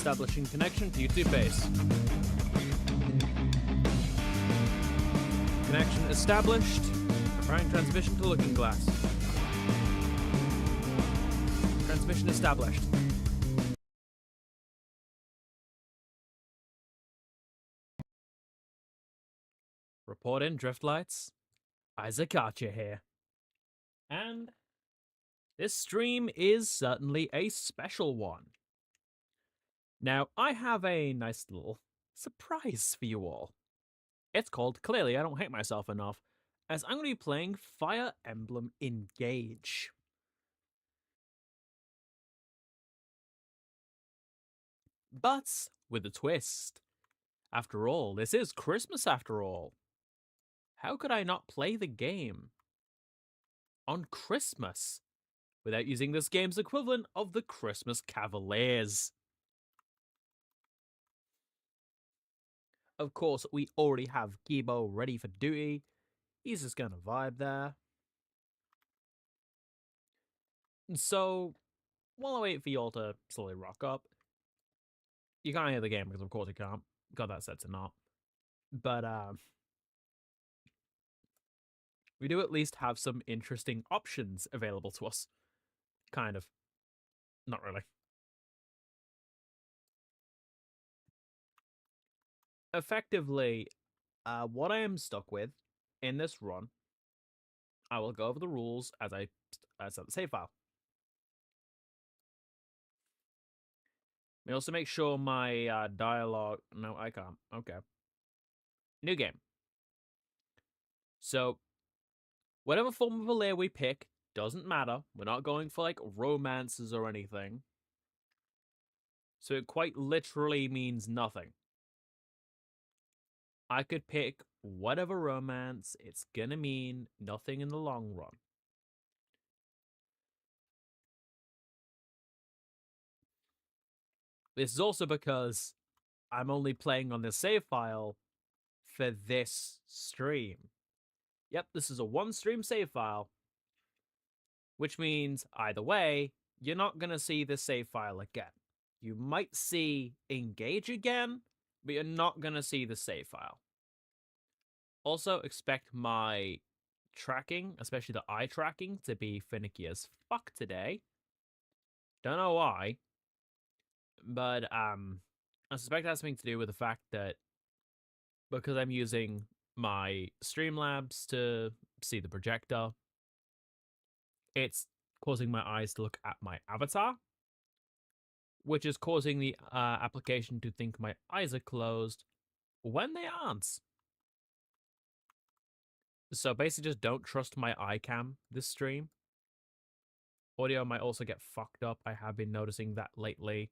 Establishing connection to YouTube base. Connection established. Preparing transmission to Looking Glass. Transmission established. Report in, Drift Lights. Isaac Archer here. And this stream is certainly a special one. Now, I have a nice little surprise for you all. It's called Clearly I Don't Hate Myself Enough, as I'm going to be playing Fire Emblem Engage. But with a twist. After all, this is Christmas after all. How could I not play the game on Christmas without using this game's equivalent of the Christmas Cavaliers? Of course, we already have Gibo ready for duty. He's just gonna vibe there. So, while I wait for y'all to slowly rock up, you can't hear the game because of course you can't. Got that set to not. But, we do at least have some interesting options available to us. Kind of. Not really. Effectively, what I am stuck with in this run, I will go over the rules as I set the save file. We also make sure my dialogue... No, I can't. Okay. New game. So, whatever form of a layer we pick, doesn't matter. We're not going for, like, romances or anything. So it quite literally means nothing. I could pick whatever romance, it's gonna mean nothing in the long run. This is also because I'm only playing on this save file for this stream. Yep, this is a one-stream save file, which means, either way, you're not gonna see this save file again. You might see Engage again, but you're not gonna see the save file. Also, expect my tracking, especially the eye tracking, to be finicky as fuck today. Don't know why, but I suspect that's something to do with the fact that because I'm using my Streamlabs to see the projector, it's causing my eyes to look at my avatar, which is causing the application to think my eyes are closed when they aren't. So basically just don't trust my eye cam this stream. Audio might also get fucked up. I have been noticing that lately.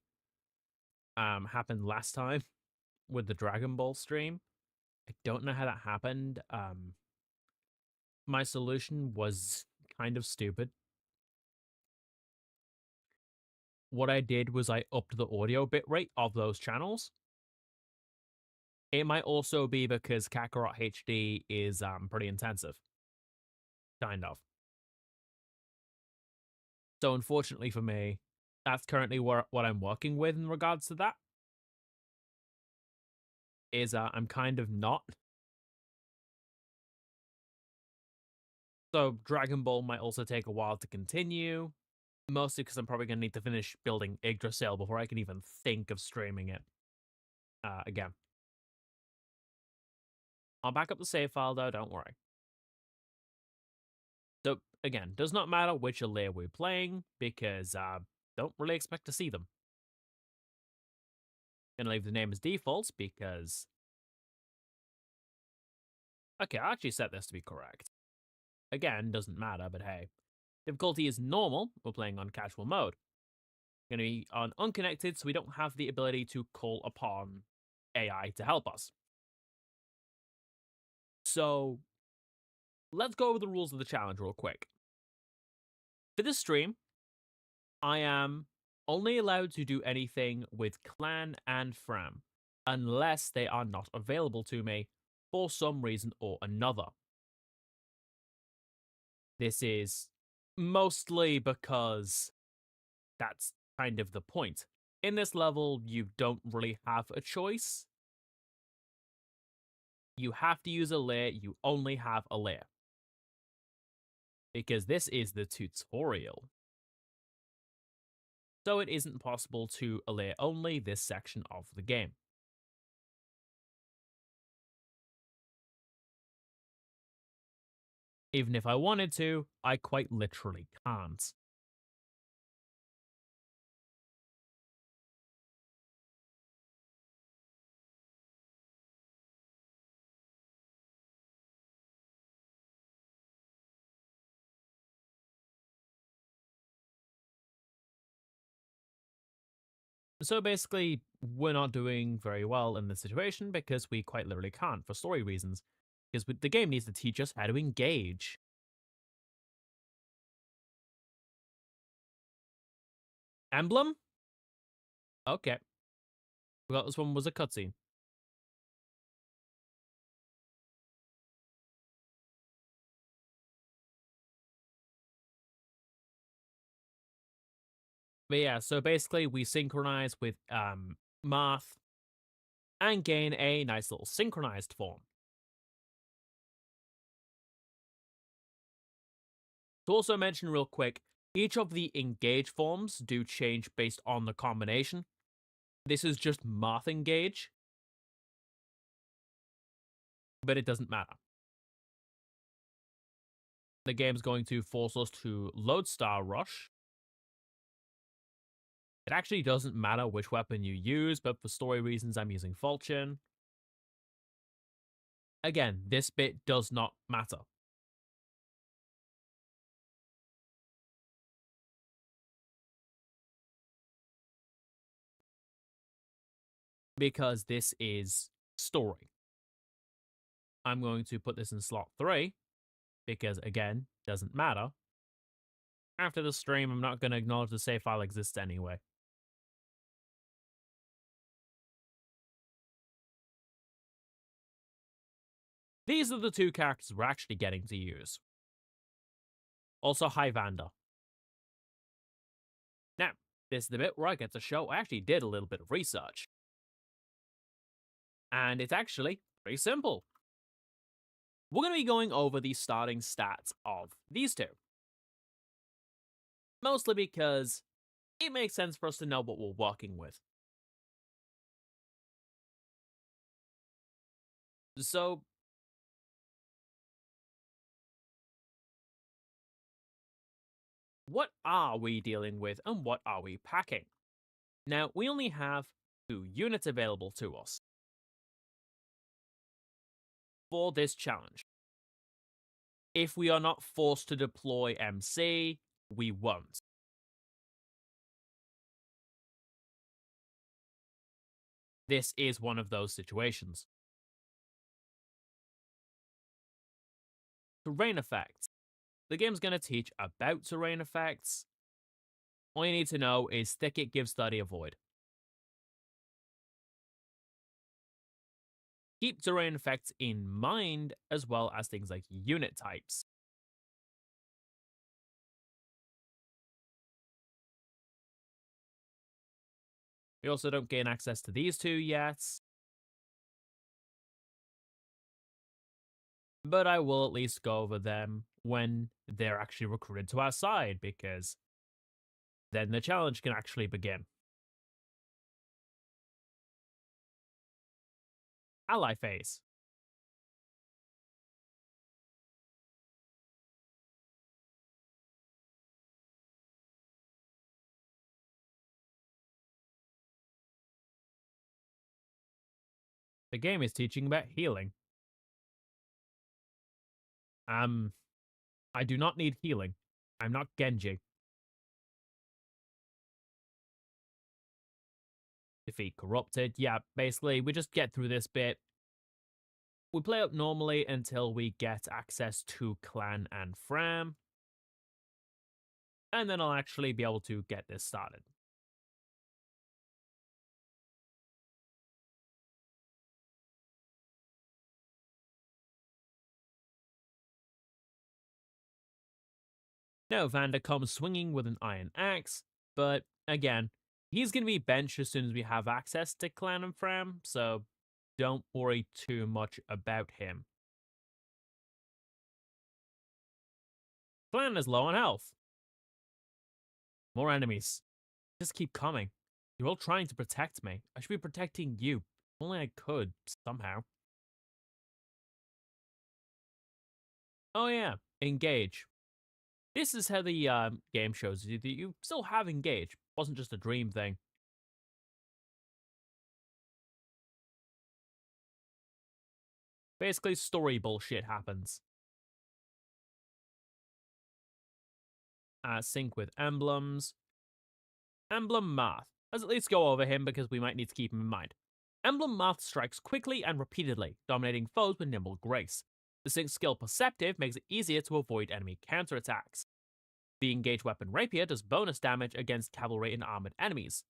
Happened last time with the Dragon Ball stream. I don't know how that happened. My solution was kind of stupid. What I did was I upped the audio bitrate of those channels. It might also be because Kakarot HD is pretty intensive. Kind of. So unfortunately for me, that's currently what I'm working with in regards to that. Is I'm kind of not. So Dragon Ball might also take a while to continue. Mostly because I'm probably going to need to finish building Yggdrasil before I can even think of streaming it again. I'll back up the save file though, don't worry. So again, does not matter which layer we're playing because don't really expect to see them. Gonna leave the name as default because... Okay, I actually set this to be correct. Again, doesn't matter, but hey. Difficulty is normal, we're playing on casual mode. Gonna be on unconnected, so we don't have the ability to call upon AI to help us. So, let's go over the rules of the challenge real quick. For this stream, I am only allowed to do anything with Clanne and Framme, unless they are not available to me for some reason or another. This is mostly because that's kind of the point. In this level, you don't really have a choice. You have to use a layer, you only have a layer. Because this is the tutorial. So it isn't possible to layer only this section of the game. Even if I wanted to, I quite literally can't. So basically, we're not doing very well in this situation because we quite literally can't for story reasons. Because the game needs to teach us how to engage. Emblem? Okay. Forgot this one was a cutscene. But yeah, so basically we synchronize with Marth and gain a nice little synchronized form. To also mention real quick, each of the engage forms do change based on the combination. This is just Marth engage, but it doesn't matter. The game's going to force us to Lodestar Rush. It actually doesn't matter which weapon you use, but for story reasons I'm using Falchion. Again, this bit does not matter. Because this is story. I'm going to put this in slot 3, because again, doesn't matter. After the stream, I'm not going to acknowledge the save file exists anyway. These are the two characters we're actually getting to use. Also, hi Vanda. Now, this is the bit where I get to show I actually did a little bit of research. And it's actually pretty simple. We're going to be going over the starting stats of these two. Mostly because it makes sense for us to know what we're working with. So, what are we dealing with and what are we packing? Now, we only have 2 units available to us for this challenge. If we are not forced to deploy MC, we won't. This is one of those situations. Terrain effects. The game's going to teach about terrain effects. All you need to know is Thicket gives 30 avoid. Keep terrain effects in mind, as well as things like unit types. We also don't gain access to these two yet, but I will at least go over them when they're actually recruited to our side, because then the challenge can actually begin. Ally phase. The game is teaching about healing. I do not need healing. I'm not Genji. Defeat Corrupted. Yeah, basically, we just get through this bit. We play up normally until we get access to Clanne and Framme. And then I'll actually be able to get this started. Now Vanda comes swinging with an iron axe, but again, He's going to be benched as soon as we have access to Clanne and Framme, so don't worry too much about him. Clanne is low on health. More enemies. Just keep coming. You're all trying to protect me. I should be protecting you. If only I could, somehow. Oh yeah, engage. This is how the game shows you that you still have engage. It wasn't just a dream thing. Basically, story bullshit happens. Sync with emblems. Emblem Math. Let's at least go over him because we might need to keep him in mind. Emblem Math strikes quickly and repeatedly, dominating foes with nimble grace. The sync skill Perceptive makes it easier to avoid enemy counterattacks. The engaged weapon Rapier does bonus damage against cavalry and armored enemies.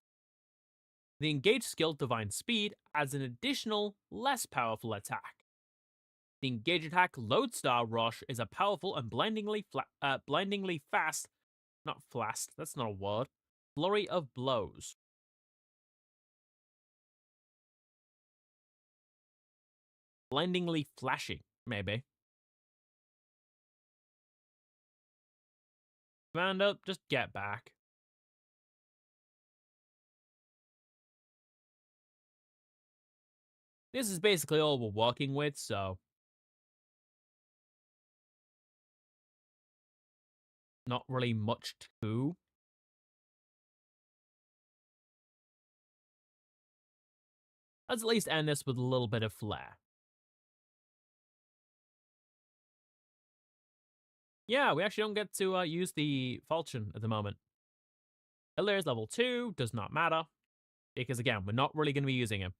The engaged skill Divine Speed adds an additional, less powerful attack. The engaged attack Lodestar Rush is a powerful and blindingly fast, not flast, that's not a word, flurry of blows. Blindingly flashy, maybe. Commander, just get back. This is basically all we're working with, so not really much to. Let's at least end this with a little bit of flair. Yeah, we actually don't get to use the falchion at the moment. Hilaire is level 2, does not matter, because again, we're not really going to be using him.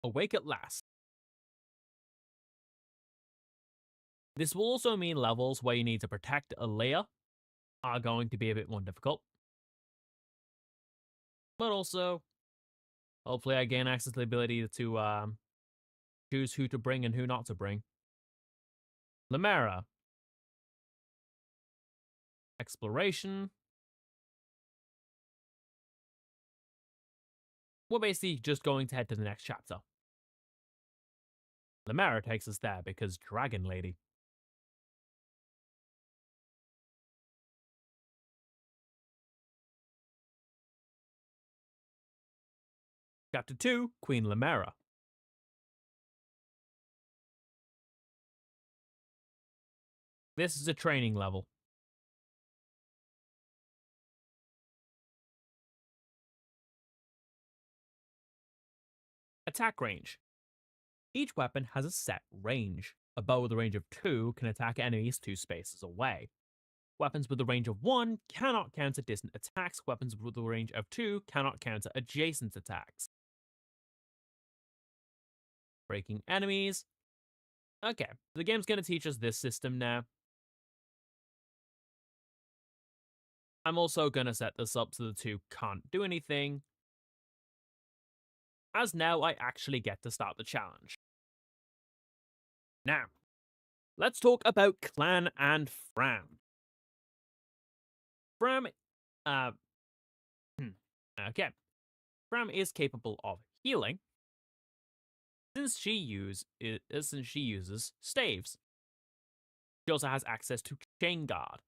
Awake at last. This will also mean levels where you need to protect Alea are going to be a bit more difficult. But also, hopefully I gain access to the ability to choose who to bring and who not to bring. Limera. Exploration. We're basically just going to head to the next chapter. Limera takes us there because Dragon Lady. Chapter 2, Queen Limera. This is a training level. Attack range. Each weapon has a set range. A bow with a range of 2 can attack enemies 2 spaces away. Weapons with a range of 1 cannot counter distant attacks. Weapons with a range of 2 cannot counter adjacent attacks. Breaking enemies. Okay, the game's going to teach us this system now. I'm also going to set this up so the 2 can't do anything, as now I actually get to start the challenge. Now, let's talk about Clanne and Framme. Framme, okay. Framme is capable of healing, since she uses staves. She also has access to Chain Guard.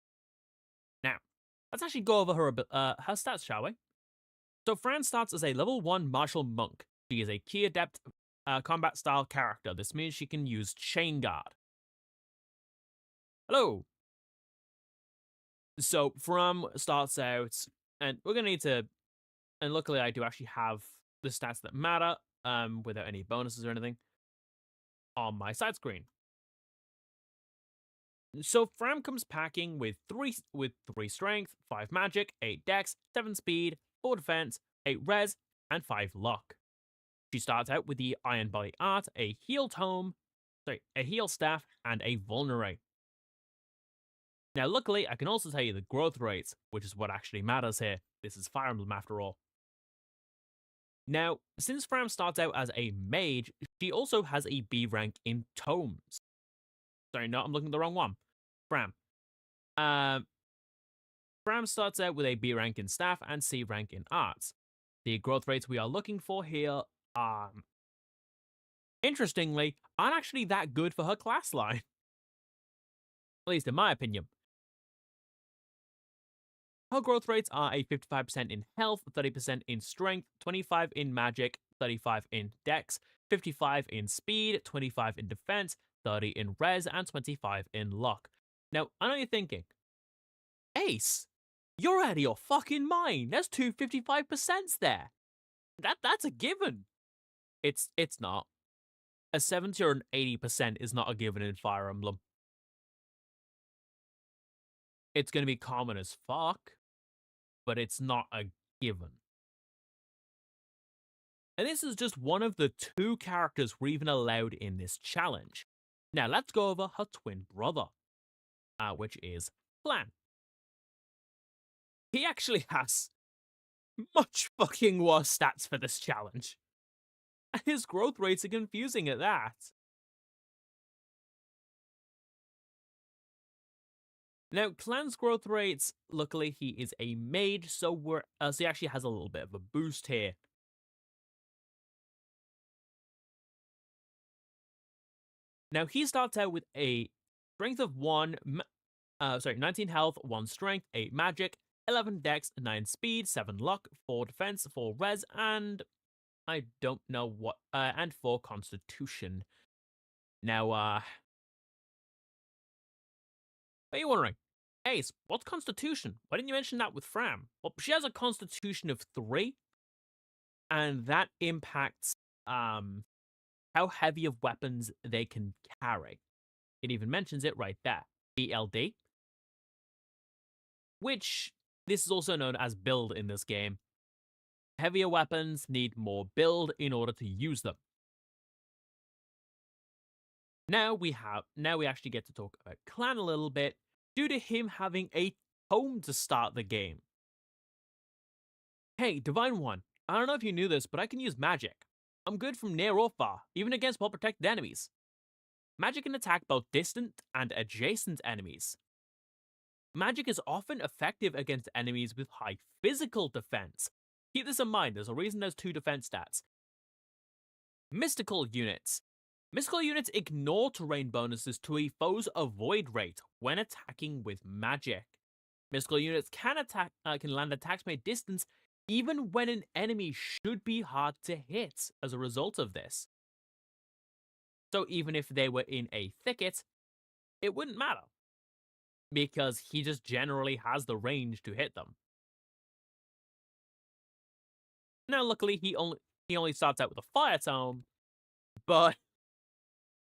Now, let's actually go over her stats, shall we? So Fran starts as a level 1 martial monk. She is a key adept combat style character. This means she can use Chain Guard. Hello. So Framme starts out, and we're gonna need to, and luckily I do actually have the stats that matter, without any bonuses or anything, on my side screen. So Framme comes packing with three strength, 5 magic, 8 dex, 7 speed, 4 defense, 8 res, and 5 luck. She starts out with the Iron Body Art, a heal staff, and a vulnerate. Now, luckily, I can also tell you the growth rates, which is what actually matters here. This is Fire Emblem after all. Now, since Framme starts out as a mage, she also has a B rank in tomes. Sorry, no, I'm looking at the wrong one. Framme. Framme starts out with a B rank in staff and C rank in arts. The growth rates we are looking for here are, interestingly, aren't actually that good for her class line. At least in my opinion. Her growth rates are a 55% in health, 30% in strength, 25 in magic, 35 in dex, 55 in speed, 25 in defense, 30 in res, and 25 in luck. Now, I know you're thinking, Ace, you're out of your fucking mind. There's two 55% there. That's a given. It's not. A 70 or an 80% is not a given in Fire Emblem. It's going to be common as fuck, but it's not a given. And this is just one of the two characters we're even allowed in this challenge. Now let's go over her twin brother, which is Clanne. He actually has much fucking worse stats for this challenge. And his growth rates are confusing at that. Now, Clanne's growth rates, luckily he is a mage, so he actually has a little bit of a boost here. Now, he starts out with a strength of 19 health, 1 strength, 8 magic, 11 dex, 9 speed, 7 luck, 4 defense, 4 res, and I don't know what, and 4 constitution. Now, are you wondering, Ace, what's constitution? Why didn't you mention that with Framme? Well, she has a constitution of 3, and that impacts, how heavy of weapons they can carry. It even mentions it right there. BLD. Which, this is also known as build in this game. Heavier weapons need more build in order to use them. Now we actually get to talk about Clanne a little bit, due to him having a tome to start the game. Hey, Divine One, I don't know if you knew this, but I can use magic. I'm good from near or far, even against well-protected enemies. Magic can attack both distant and adjacent enemies. Magic is often effective against enemies with high physical defense. Keep this in mind, there's a reason there's 2 defense stats. Mystical units. Mystical units ignore terrain bonuses to a foe's avoid rate when attacking with magic. Mystical units can land attacks from a distance even when an enemy should be hard to hit as a result of this. So even if they were in a thicket, it wouldn't matter, because he just generally has the range to hit them. Now luckily he only starts out with a fire tome, but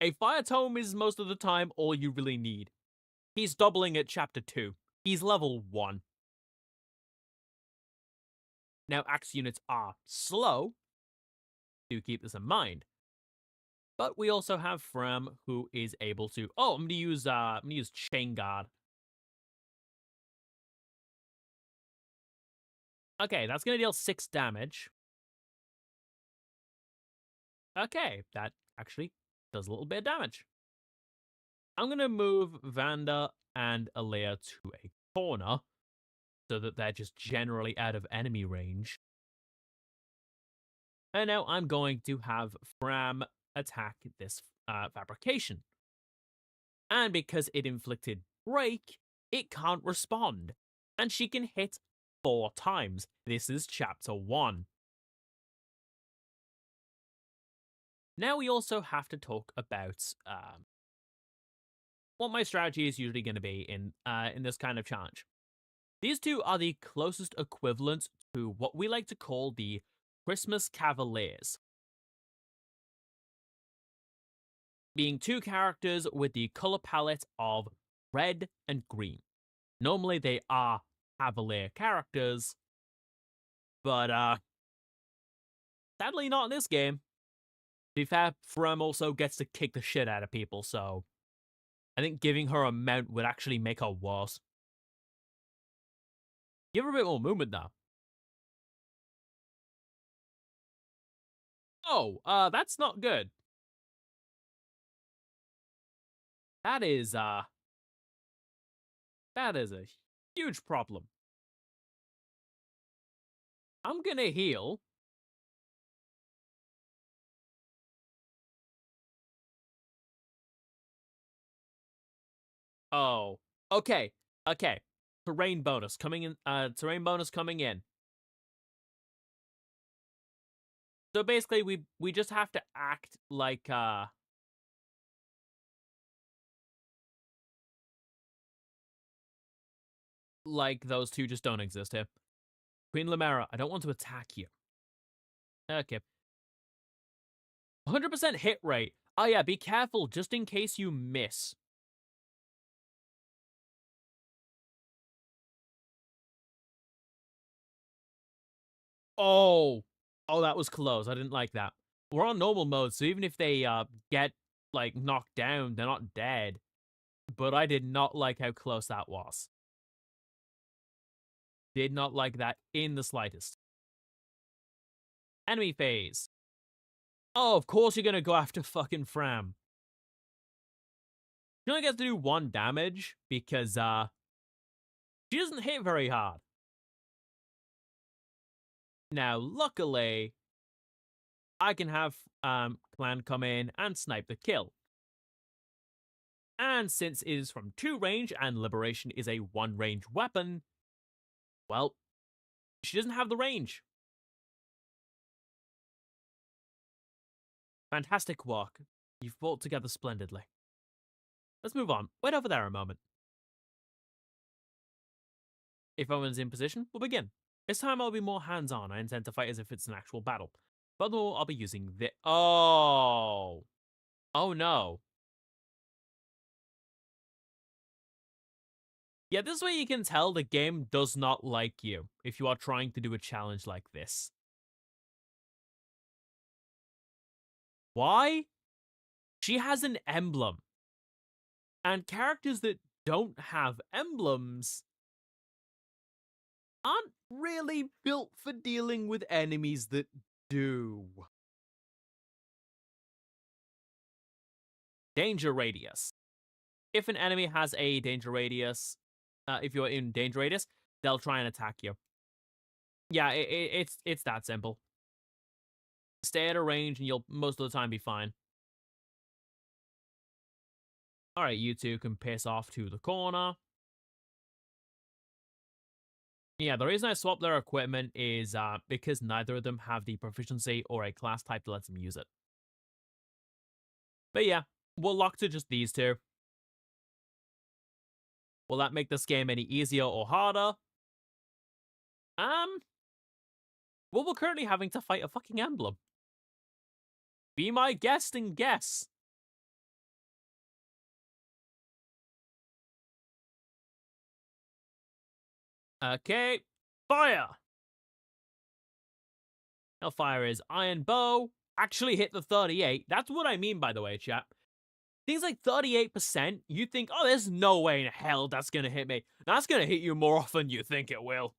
a fire tome is most of the time all you really need. He's doubling at chapter 2. He's level 1. Now, axe units are slow. Do keep this in mind. But we also have Framme, who is able to. Oh, I'm gonna use Chain Guard. Okay, that's gonna deal 6 damage. Okay, that actually does a little bit of damage. I'm gonna move Vanda and Alea to a corner, so that they're just generally out of enemy range. And now I'm going to have Framme attack this fabrication. And because it inflicted break, it can't respond. And she can hit 4 times. This is chapter 1. Now we also have to talk about what my strategy is usually going to be in this kind of challenge. These two are the closest equivalent to what we like to call the Christmas Cavaliers, being 2 characters with the color palette of red and green. Normally they are Cavalier characters, but sadly not in this game. To be fair, Framme also gets to kick the shit out of people, so I think giving her a mount would actually make her worse. Give her a bit more movement though. Oh, that's not good. That is a huge problem. I'm gonna heal. Oh, okay, okay. Terrain bonus coming in. Terrain bonus coming in. So basically, we just have to act like those two just don't exist here. Queen Lamera, I don't want to attack you. Okay. 100% hit rate. Oh yeah, be careful just in case you miss. Oh. Oh, that was close. I didn't like that. We're on normal mode, so even if they get like knocked down, they're not dead. But I did not like how close that was. Did not like that in the slightest. Enemy phase. Oh, of course you're gonna go after fucking Framme. She only gets to do 1 damage because she doesn't hit very hard. Now, luckily, I can have Clanne come in and snipe the kill. And since it is from 2 range and Liberation is a 1 range weapon, well, she doesn't have the range. Fantastic work. You've fought together splendidly. Let's move on. Wait over there a moment. If everyone's in position, we'll begin. This time I'll be more hands-on. I intend to fight as if it's an actual battle. Furthermore, I'll be using the— Oh! Oh no. Yeah, this way you can tell the game does not like you if you are trying to do a challenge like this. Why? She has an emblem. And characters that don't have emblems aren't really built for dealing with enemies that do. Danger radius. If an enemy has a danger radius, if you're in danger radius, they'll try and attack you. Yeah, it's that simple. Stay at a range and you'll most of the time be fine. Alright, you two can piss off to the corner. Yeah, the reason I swapped their equipment is because neither of them have the proficiency or a class type that lets them use it. But yeah, we'll lock to just these two. Will that make this game any easier or harder? Well, we're currently having to fight a fucking emblem. Be my guest and guess. Okay, fire! Hellfire is Iron Bow. Actually hit the 38. That's what I mean, by the way, chat. Things like 38%, you think, oh, there's no way in hell that's gonna hit me. That's gonna hit you more often than you think it will.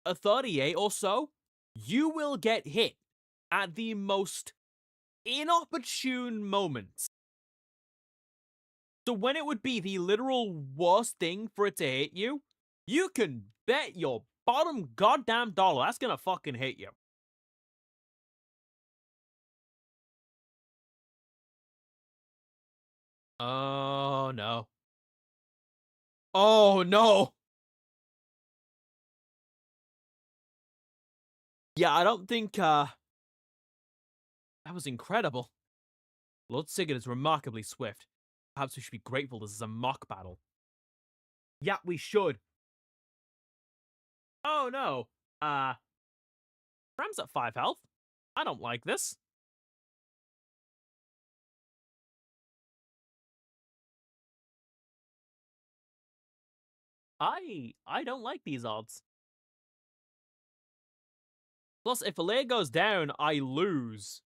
A 38 or so, you will get hit at the most inopportune moments. So when it would be the literal worst thing for it to hit you, you can bet your bottom goddamn dollar that's gonna fucking hit you. Oh no. Oh no. Yeah, I don't think that was incredible. Lord Sigurd is remarkably swift. Perhaps we should be grateful this is a mock battle. Yeah, we should. Oh no. Ram's at 5 health. I don't like this. I don't like these odds. Plus, if Alea goes down, I lose.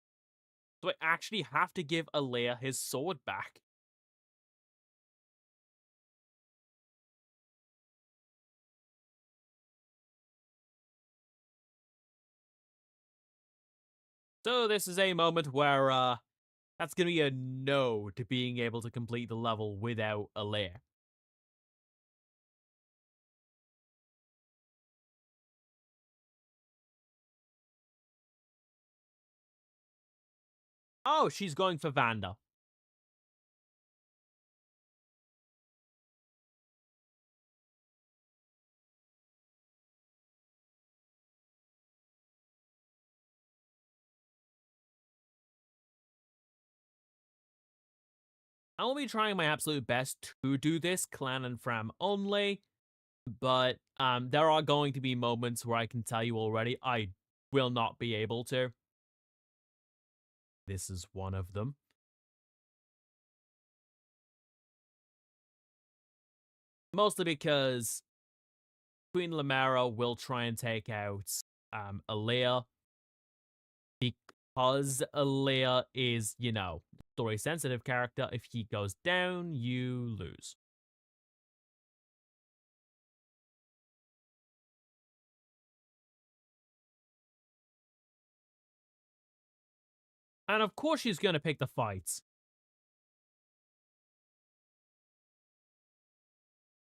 So I actually have to give Alea his sword back. So this is a moment where that's gonna be a no to being able to complete the level without Alea. Oh, she's going for Vanda. I will be trying my absolute best to do this, Clanne and Framme only, but there are going to be moments where I can tell you already I will not be able to. This is one of them. Mostly because Queen Lamera will try and take out Alea, because Alea is, story sensitive character. If he goes down, you lose. And of course she's gonna pick the fights.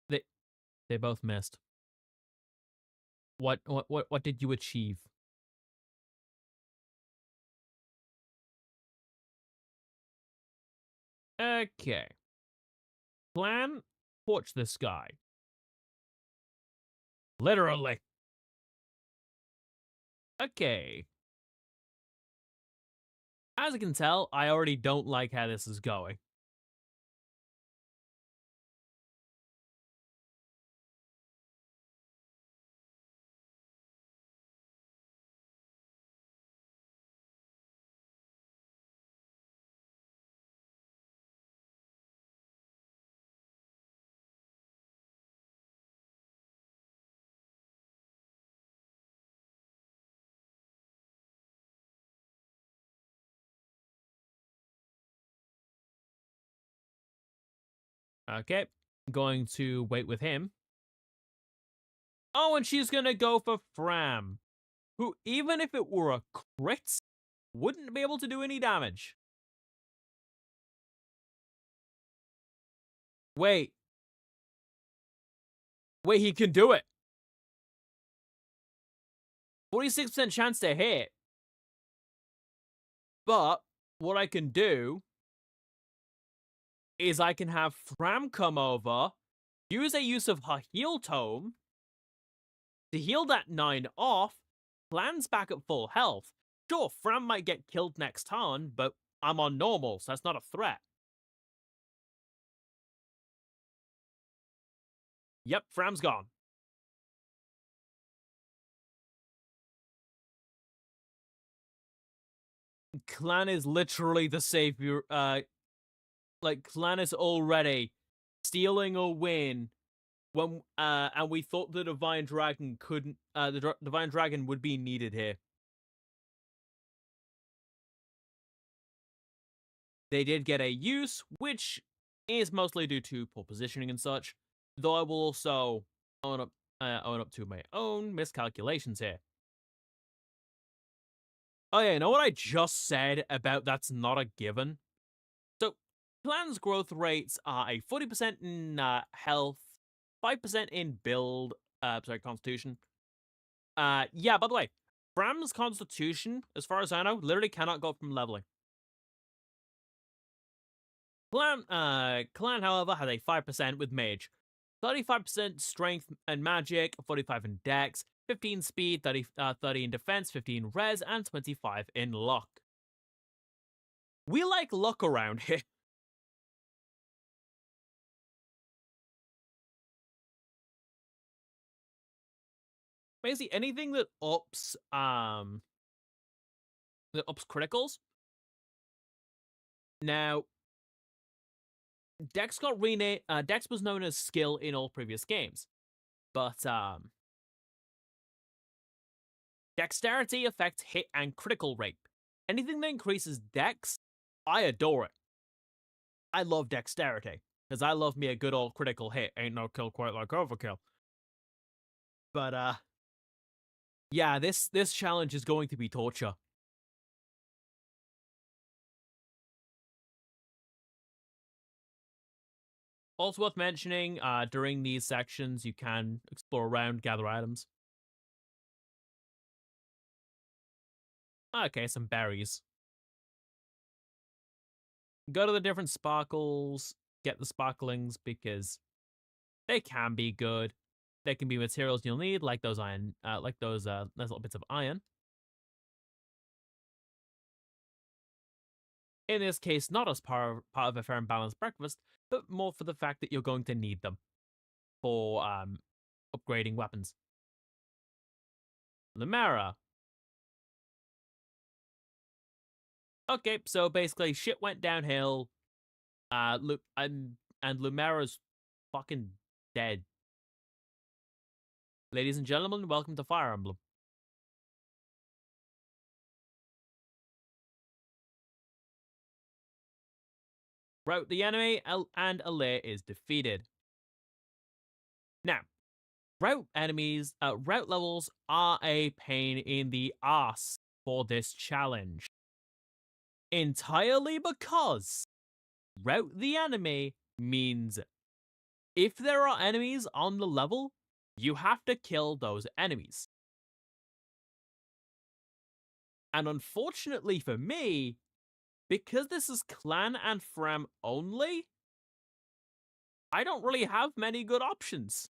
They they both missed. What did you achieve? Okay. Plan, torch this guy. Literally. Okay. As you can tell, I already don't like how this is going. Okay. Going to wait with him. Oh, and she's gonna go for Framme, who, even if it were a crit, wouldn't be able to do any damage. Wait. Wait, he can do it. 46% chance to hit. But what I can do is I can have Framme come over, use a use of her heal tome to heal that 9 off, Clanne's back at full health. Sure, Framme might get killed next turn, but I'm on normal, so that's not a threat. Yep, Framme's gone. Clanne is literally the savior. Clanne is already stealing a win when and we thought the Divine Dragon couldn't. The Divine Dragon would be needed here. They did get a use, which is mostly due to poor positioning and such. Though I will also own up to my own miscalculations here. Oh yeah, you know what I just said about that's not a given? So, Clanne's growth rates are a 40% in health, 5% in build, constitution. Yeah, by the way, Framme's constitution, as far as I know, literally cannot go from leveling. Clanne, however, has a 5% with mage, 35% strength and magic, 45 in dex, 15 speed, 30 in defense, 15 res, and 25 in luck. We like luck around here. Basically, anything that ups criticals. Now, Dex got renamed. Dex was known as skill in all previous games, but dexterity affects hit and critical rate. Anything that increases Dex, I adore it. I love dexterity because I love me a good old critical hit. Ain't no kill quite like overkill. But yeah, this challenge is going to be torture. Also worth mentioning, during these sections, you can explore around, gather items. Okay, some berries. go to the different sparkles, get the sparklings because they can be good. They can be materials you'll need, like those iron, like those nice little bits of iron. In this case, not as part of a fair and balanced breakfast, but more for the fact that you're going to need them for upgrading weapons. Lumera. Okay, so basically shit went downhill. And Lumera's fucking dead. Ladies and gentlemen, welcome to Fire Emblem. Rout the enemy, and Alair is defeated. Now, route levels are a pain in the ass for this challenge. Entirely because route the enemy means if there are enemies on the level, you have to kill those enemies. And unfortunately for me, because this is Clanne and Framme only, I don't really have many good options.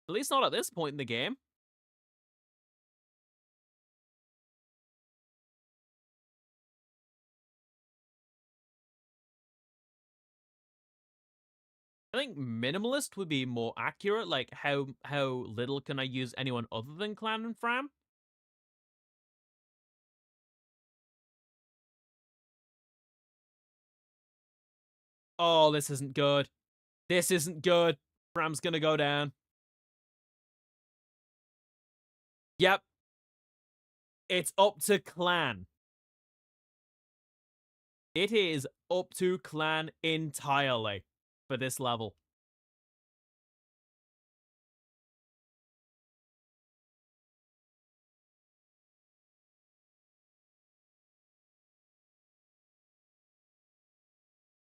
At least not at this point in the game. I think minimalist would be more accurate, like how little can I use anyone other than Clanne and Framme? Oh, this isn't good. This isn't good. Framme's gonna go down. Yep. It's up to Clanne. It is up to Clanne entirely for this level.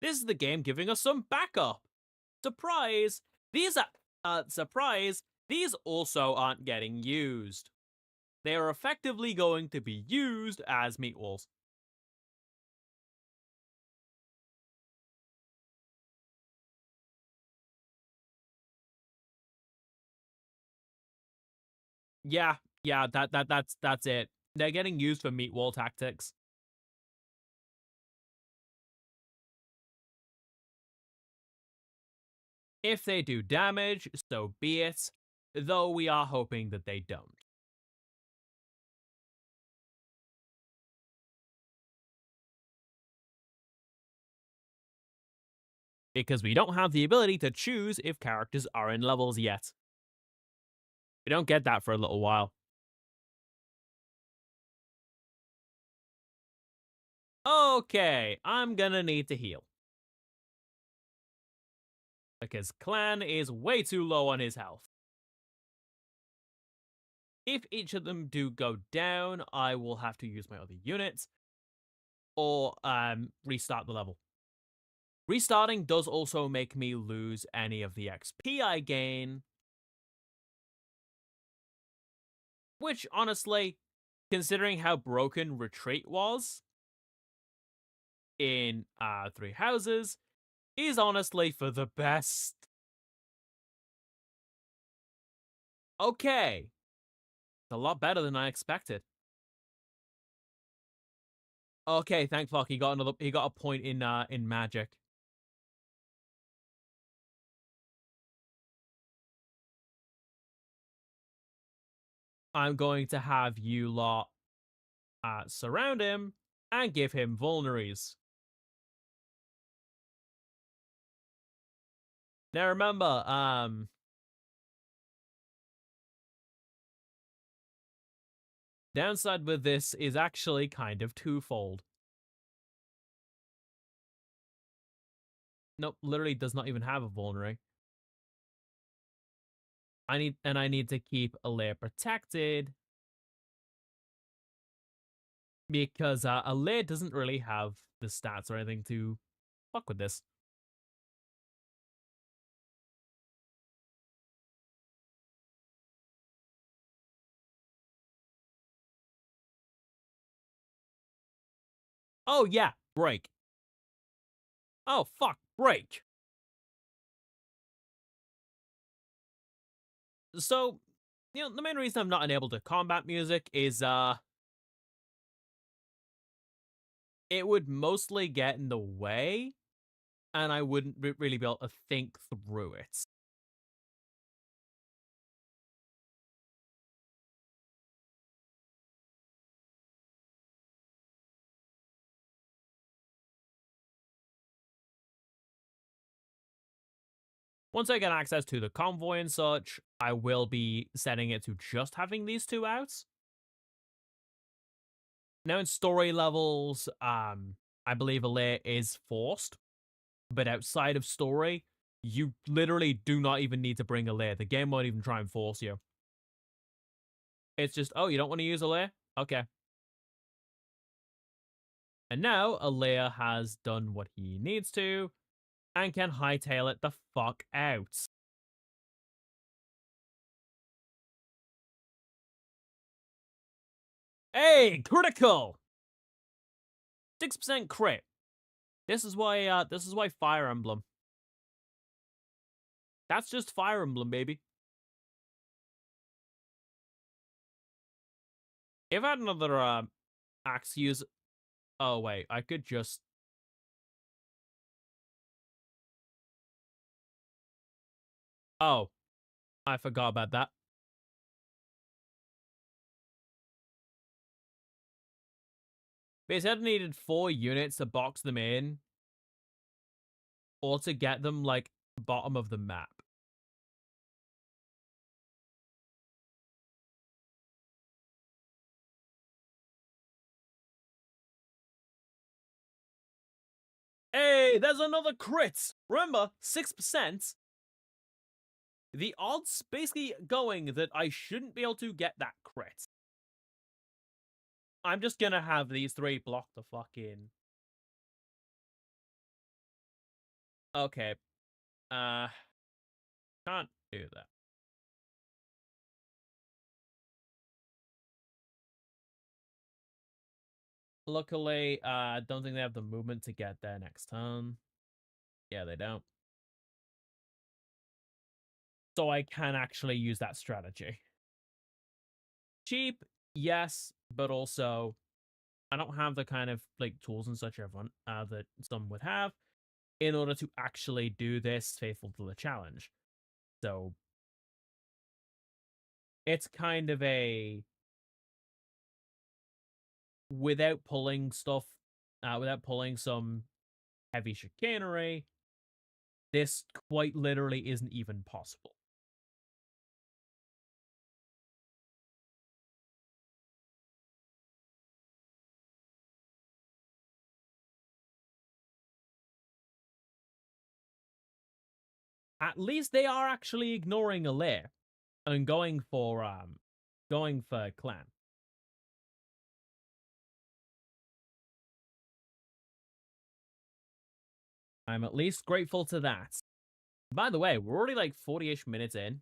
This is the game giving us some backup. Surprise! These also aren't getting used. They are effectively going to be used as meatballs. Yeah, that's it. They're getting used for meatball tactics. If they do damage, so be it, though we are hoping that they don't. Because we don't have the ability to choose if characters are in levels yet. We don't get that for a little while. Okay, I'm gonna need to heal. Because Clanne is way too low on his health. If each of them do go down, I will have to use my other units or restart the level. Restarting does also make me lose any of the XP I gain, which honestly, considering how broken Retreat was in Three Houses, is honestly for the best. Okay, it's a lot better than I expected. Okay, thank fuck, he got a point in magic. I'm going to have you lot surround him and give him vulneries. Now remember, downside with this is actually kind of twofold. Nope, literally does not even have a vulnerary. I need to keep Alair protected because Alair doesn't really have the stats or anything to fuck with this. Oh yeah, Break. Oh, fuck. Break. So, the main reason I'm not enabled to combat music is, it would mostly get in the way, and I wouldn't really be able to think through it. Once I get access to the convoy and such, I will be setting it to just having these two out. Now in story levels, I believe Alea is forced, but outside of story, you literally do not even need to bring Alea. The game won't even try and force you. It's just, oh, you don't want to use Alea? Okay. And now Alea has done what he needs to and can hightail it the fuck out. Hey, critical! 6% crit. This is why Fire Emblem. That's just Fire Emblem, baby. If I had another axe use, oh wait, I could just. Oh, I forgot about that. Because I needed 4 units to box them in, or to get them like bottom of the map. Hey, there's another crit! Remember, 6%? The odds basically going that I shouldn't be able to get that crit. I'm just gonna have these 3 block the fucking. Okay. Can't do that. Luckily, I don't think they have the movement to get there next turn. Yeah, they don't. So I can actually use that strategy. Cheap, yes, but also I don't have the kind of like tools and such everyone that some would have in order to actually do this faithful to the challenge. So it's kind of a without pulling stuff, without pulling some heavy chicanery, this quite literally isn't even possible. At least they are actually ignoring a lair and going for Clanne. I'm at least grateful to that. By the way, we're already like 40-ish minutes in.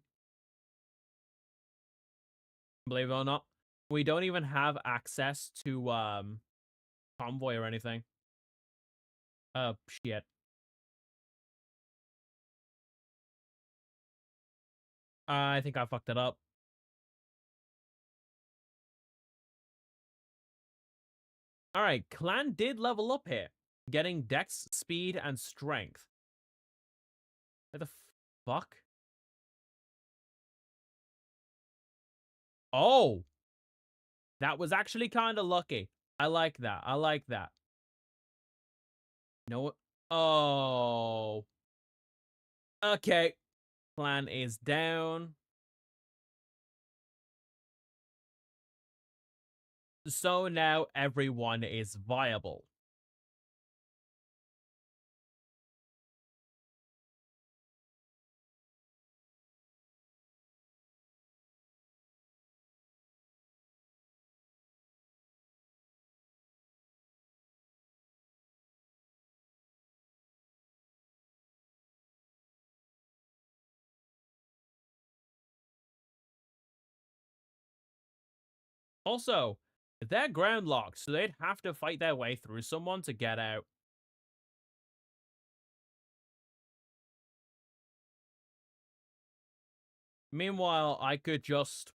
Believe it or not. We don't even have access to convoy or anything. Shit. I think I fucked it up. Alright, Clanne did level up here. Getting dex, speed, and strength. What the fuck? Oh! That was actually kind of lucky. I like that. I like that. No. Oh. Okay. Clanne is down. So now everyone is viable. Also, They're ground locked, so they'd have to fight their way through someone to get out. Meanwhile, I could just...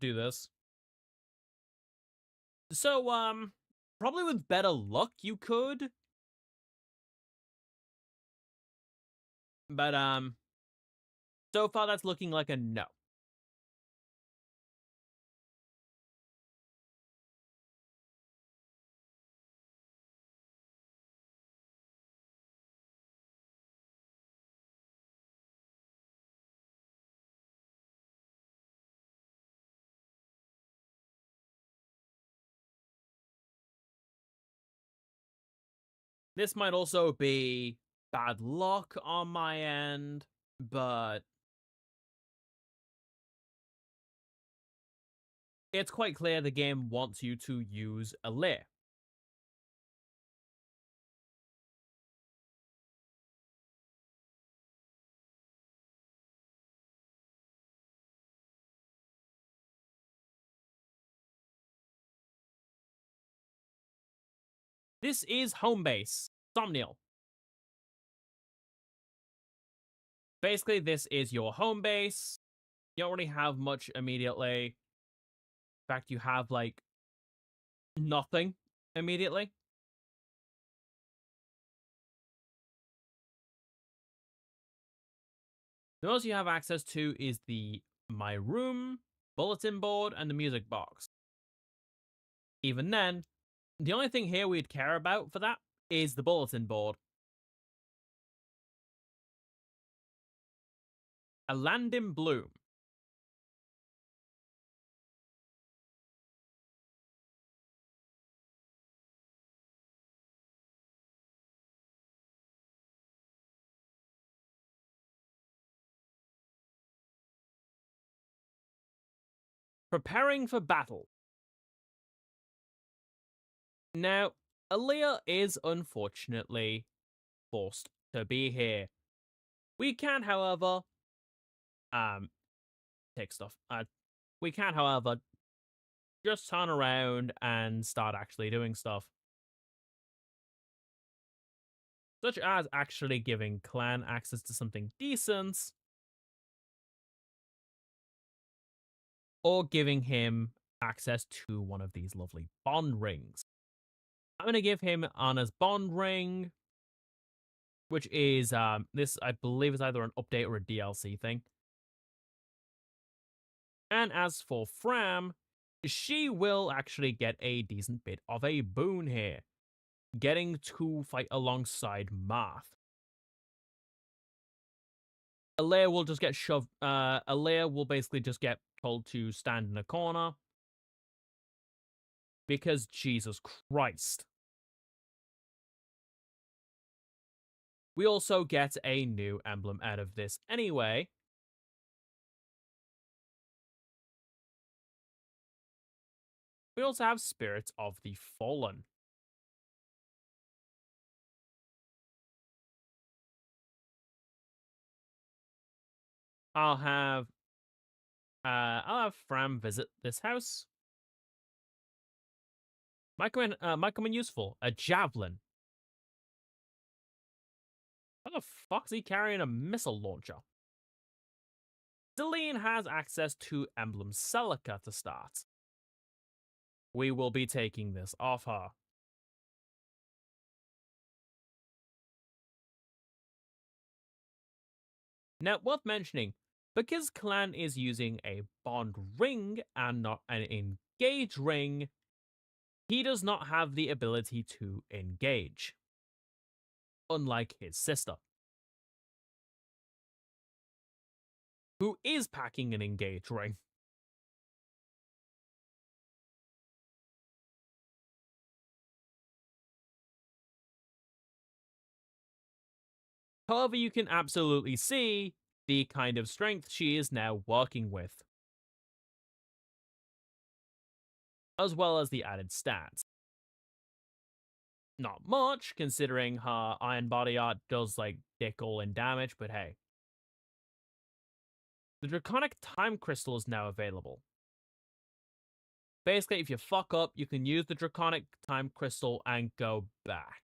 do this. So, probably with better luck, you could. But, so far that's looking like a no. This might also be bad luck on my end, but it's quite clear the game wants you to use a lair. This is home base. Thumbnail. Basically, this is your home base. You don't really have much immediately. In fact, you have, like, nothing immediately. The most you have access to is the My Room, bulletin board, and the music box. Even then, the only thing here we'd care about for that is the bulletin board. A Land in Bloom. Preparing for battle. Now, Aaliyah is unfortunately forced to be here. We can, however, take stuff. We can, however, just turn around and start actually doing stuff. Such as actually giving Clanne access to something decent, or giving him access to one of these lovely bond rings. I'm going to give him Anna's bond ring, which is, this, I believe, is either an update or a DLC thing. And as for Framme, she will actually get a decent bit of a boon here, getting to fight alongside Marth. Alea will just get shoved, Alea will basically just get told to stand in a corner. Because Jesus Christ. We also get a new emblem out of this anyway. We also have Spirits of the Fallen. I'll have Framme visit this house. Might come in useful. A javelin. How the fuck's he carrying a missile launcher? Celine has access to Emblem Celica to start. We will be taking this off her. Now, worth mentioning, because Clanne is using a bond ring and not an engage ring, he does not have the ability to engage, unlike his sister, who is packing an engage ring. However, you can absolutely see the kind of strength she is now working with, as well as the added stats. Not much, considering her iron body art does, like, dick all in damage, but hey. The Draconic Time Crystal is now available. Basically, if you fuck up, you can use the Draconic Time Crystal and go back.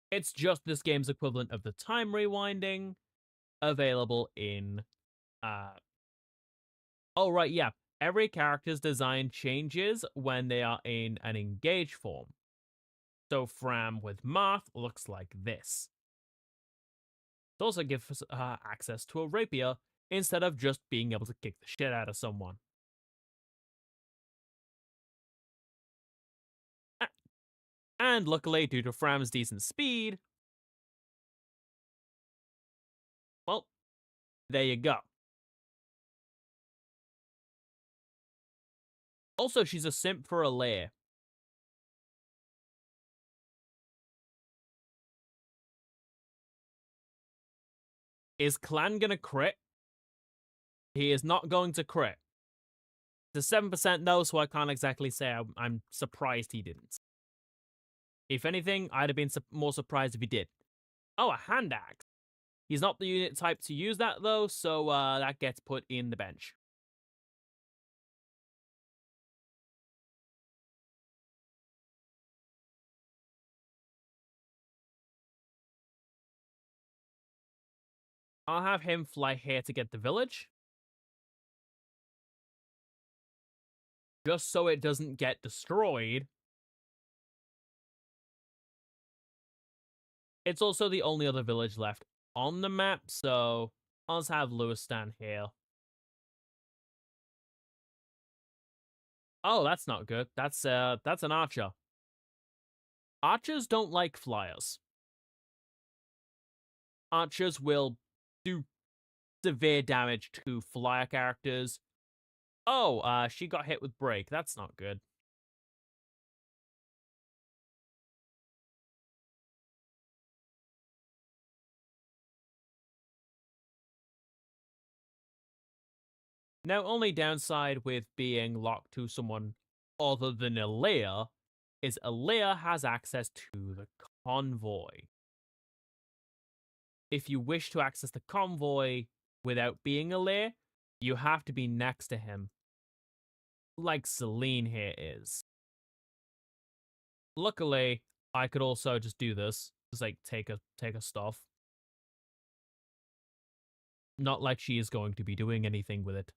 It's just this game's equivalent of the time rewinding, available in oh right, yeah. Every character's design changes when they are in an engage form. So Framme with Marth looks like this. It also gives access to a rapier instead of just being able to kick the shit out of someone. And luckily, due to Framme's decent speed, well, there you go. Also, she's a simp for a lair. Is Clanne gonna crit? He is not going to crit. It's a 7% though, so I can't exactly say I'm surprised he didn't. If anything, I'd have been more surprised if he did. Oh, a hand axe. He's not the unit type to use that though, so that gets put in the bench. I'll have him fly here to get the village. Just so it doesn't get destroyed. It's also the only other village left on the map, so I'll just have Lewis stand here. Oh, that's not good. That's an archer. Archers don't like flyers. Archers will do severe damage to flyer characters. Oh, she got hit with break. That's not good. Now, only downside with being locked to someone other than Alea is Alea has access to the convoy. If you wish to access the convoy without being Alea, you have to be next to him. Like Celine here is. Luckily, I could also just do this. Just like take a stuff. Not like she is going to be doing anything with it.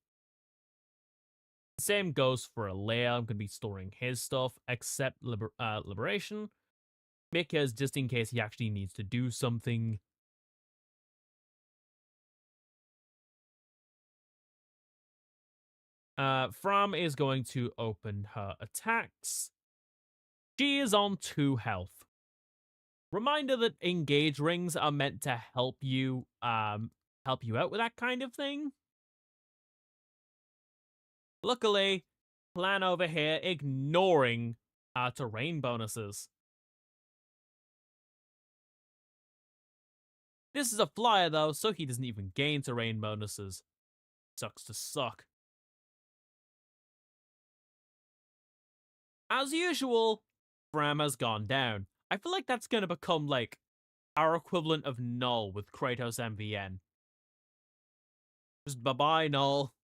Same goes for Alea. I'm going to be storing his stuff, except Liberation. Because just in case he actually needs to do something. Framme is going to open her attacks. She is on 2 health. Reminder that engage rings are meant to help you out with that kind of thing. Luckily, Clanne over here ignoring terrain bonuses. This is a flyer though, so he doesn't even gain terrain bonuses. Sucks to suck. As usual, Framme has gone down. I feel like that's gonna become like our equivalent of Null with Kratos MVN. Just bye-bye, Null.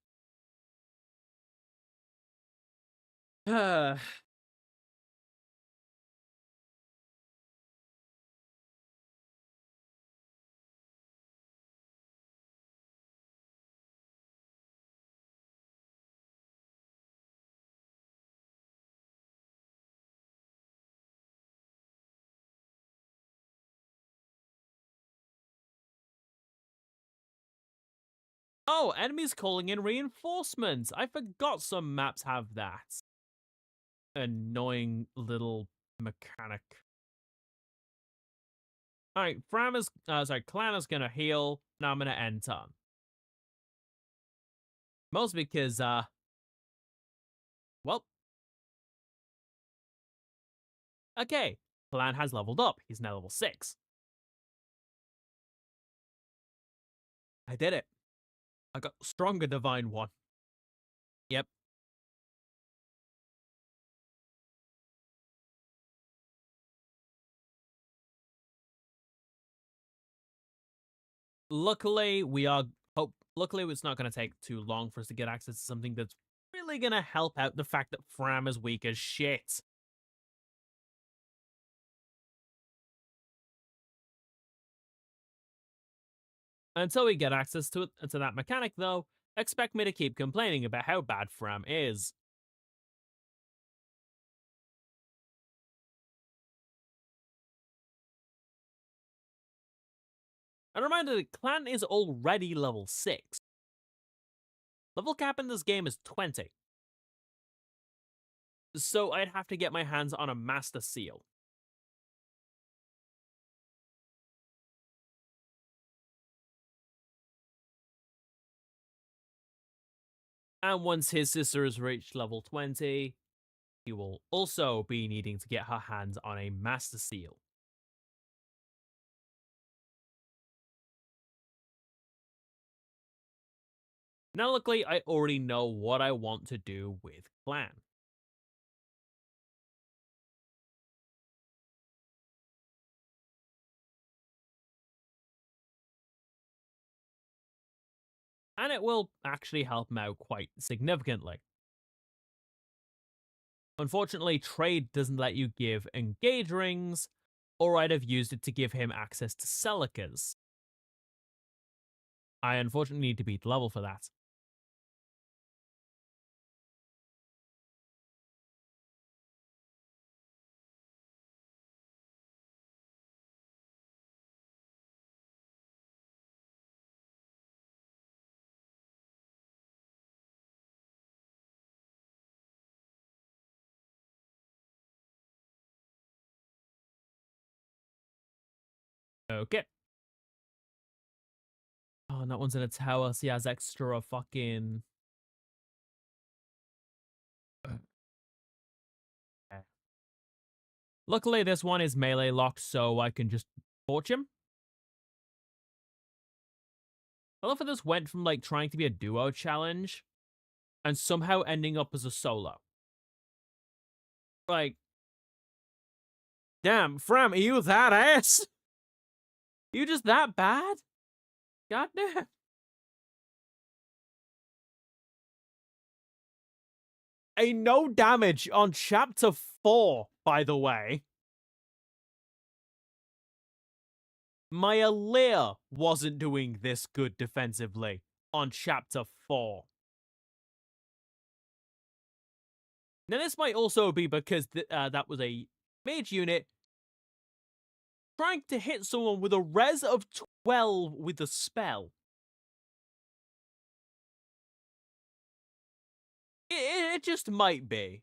Oh, enemies calling in reinforcements. I forgot some maps have that. Annoying little mechanic. Alright, Clanne is gonna heal. Now I'm gonna end turn. Mostly because, well. Okay, Clanne has leveled up. He's now level 6. I did it. I got stronger Divine 1. Yep. Luckily, we are luckily it's not going to take too long for us to get access to something that's really going to help out the fact that Framme is weak as shit. Until we get access to that mechanic, though, expect me to keep complaining about how bad Framme is. A reminder that Clanne is already level 6. Level cap in this game is 20. So I'd have to get my hands on a Master Seal. And once his sister has reached level 20, he will also be needing to get her hands on a Master Seal. Now, luckily, I already know what I want to do with Clanne. And it will actually help him out quite significantly. Unfortunately, trade doesn't let you give engage rings, or I'd have used it to give him access to Celicas. I unfortunately need to beat level for that. Okay. Oh, and that one's in a tower, so he has extra fucking... Luckily, this one is melee locked, so I can just torch him. I love how this went from, like, trying to be a duo challenge and somehow ending up as a solo. Like, damn, Framme, are you that ass? You just that bad? Goddamn. A no damage on chapter 4, by the way. My Aaliyah wasn't doing this good defensively on chapter 4. Now, this might also be because that was a mage unit trying to hit someone with a res of 12 with a spell. It just might be.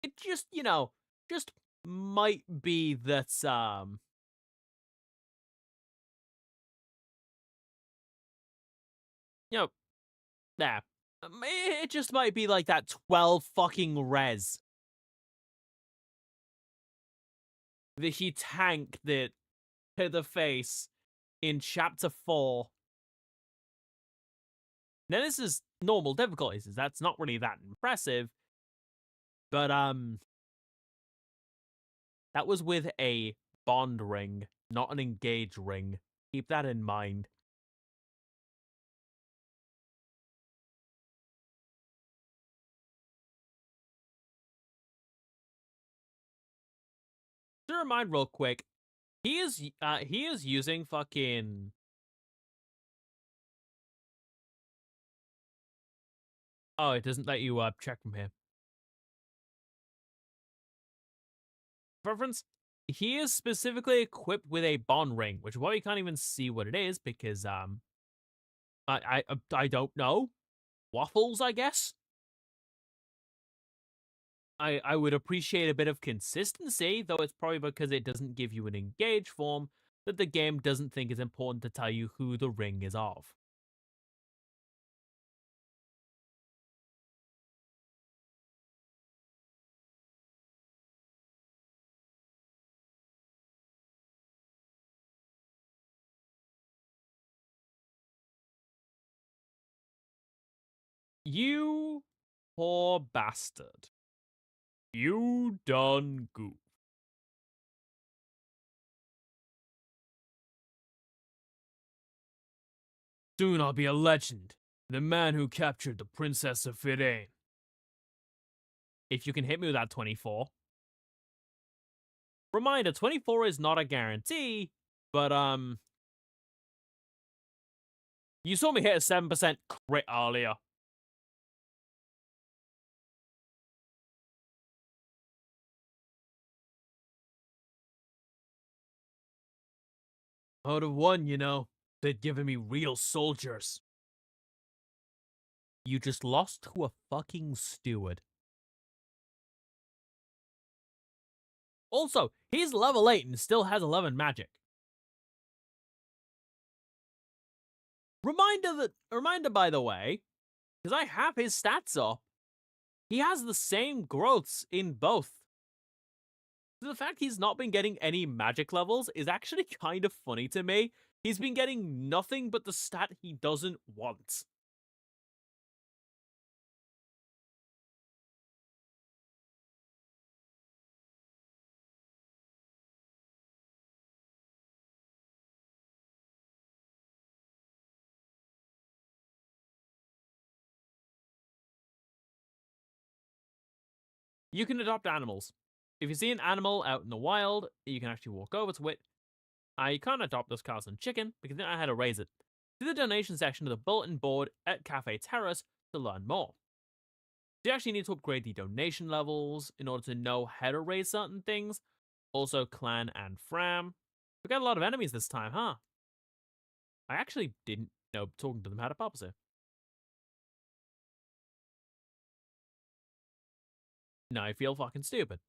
It just, just might be that, you know, nah. It just might be like that 12 fucking res that he tanked it to the face in chapter 4. Now, this is normal difficulties. That's not really that impressive. But, that was with a bond ring, not an engage ring. Keep that in mind. To remind real quick, he is using fucking... Oh, it doesn't let you check from here. Preference? He is specifically equipped with a bond ring, which is why we can't even see what it is because I don't know. Waffles, I guess. I would appreciate a bit of consistency, though it's probably because it doesn't give you an engage form that the game doesn't think it's important to tell you who the ring is of. You poor bastard. You done goof. Soon I'll be a legend. The man who captured the Princess of Firene. If you can hit me with that 24. Reminder, 24 is not a guarantee, but you saw me hit a 7% crit earlier. I would have won, you know. They'd given me real soldiers. You just lost to a fucking steward. Also, he's level 8 and still has 11 magic. Reminder by the way, because I have his stats up, he has the same growths in both. The fact he's not been getting any magic levels is actually kind of funny to me. He's been getting nothing but the stat he doesn't want. You can adopt animals. If you see an animal out in the wild, you can actually walk over to it. You can't adopt this Carson chicken because then I had to raise it. See the donation section of the bulletin board at Cafe Terrace to learn more. So you actually need to upgrade the donation levels in order to know how to raise certain things. Also, Clanne and Framme. We got a lot of enemies this time, huh? I actually didn't know talking to them had a purpose here. Now I feel fucking stupid.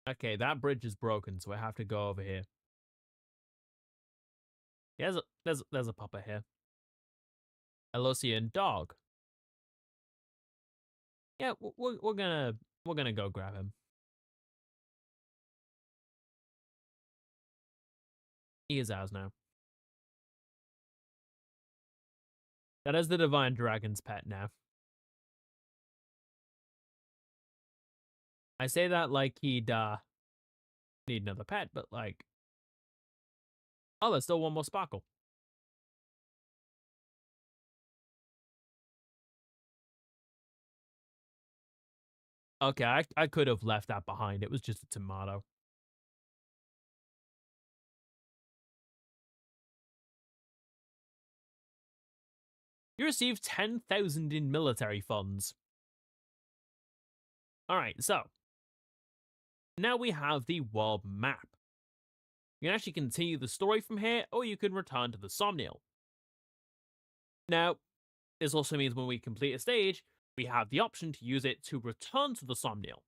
Okay, that bridge is broken, so I have to go over here. Yeah, there's a pupper here. Elosian dog. Yeah, we're gonna go grab him. He is ours now. That is the Divine Dragon's pet now. I say that like he'd need another pet, but like, oh, there's still one more sparkle. Okay, I could have left that behind. It was just a tomato. You received 10,000 in military funds. Alright, so now we have the world map. You can actually continue the story from here, or you can return to the Somniel. Now, this also means when we complete a stage, we have the option to use it to return to the Somniel.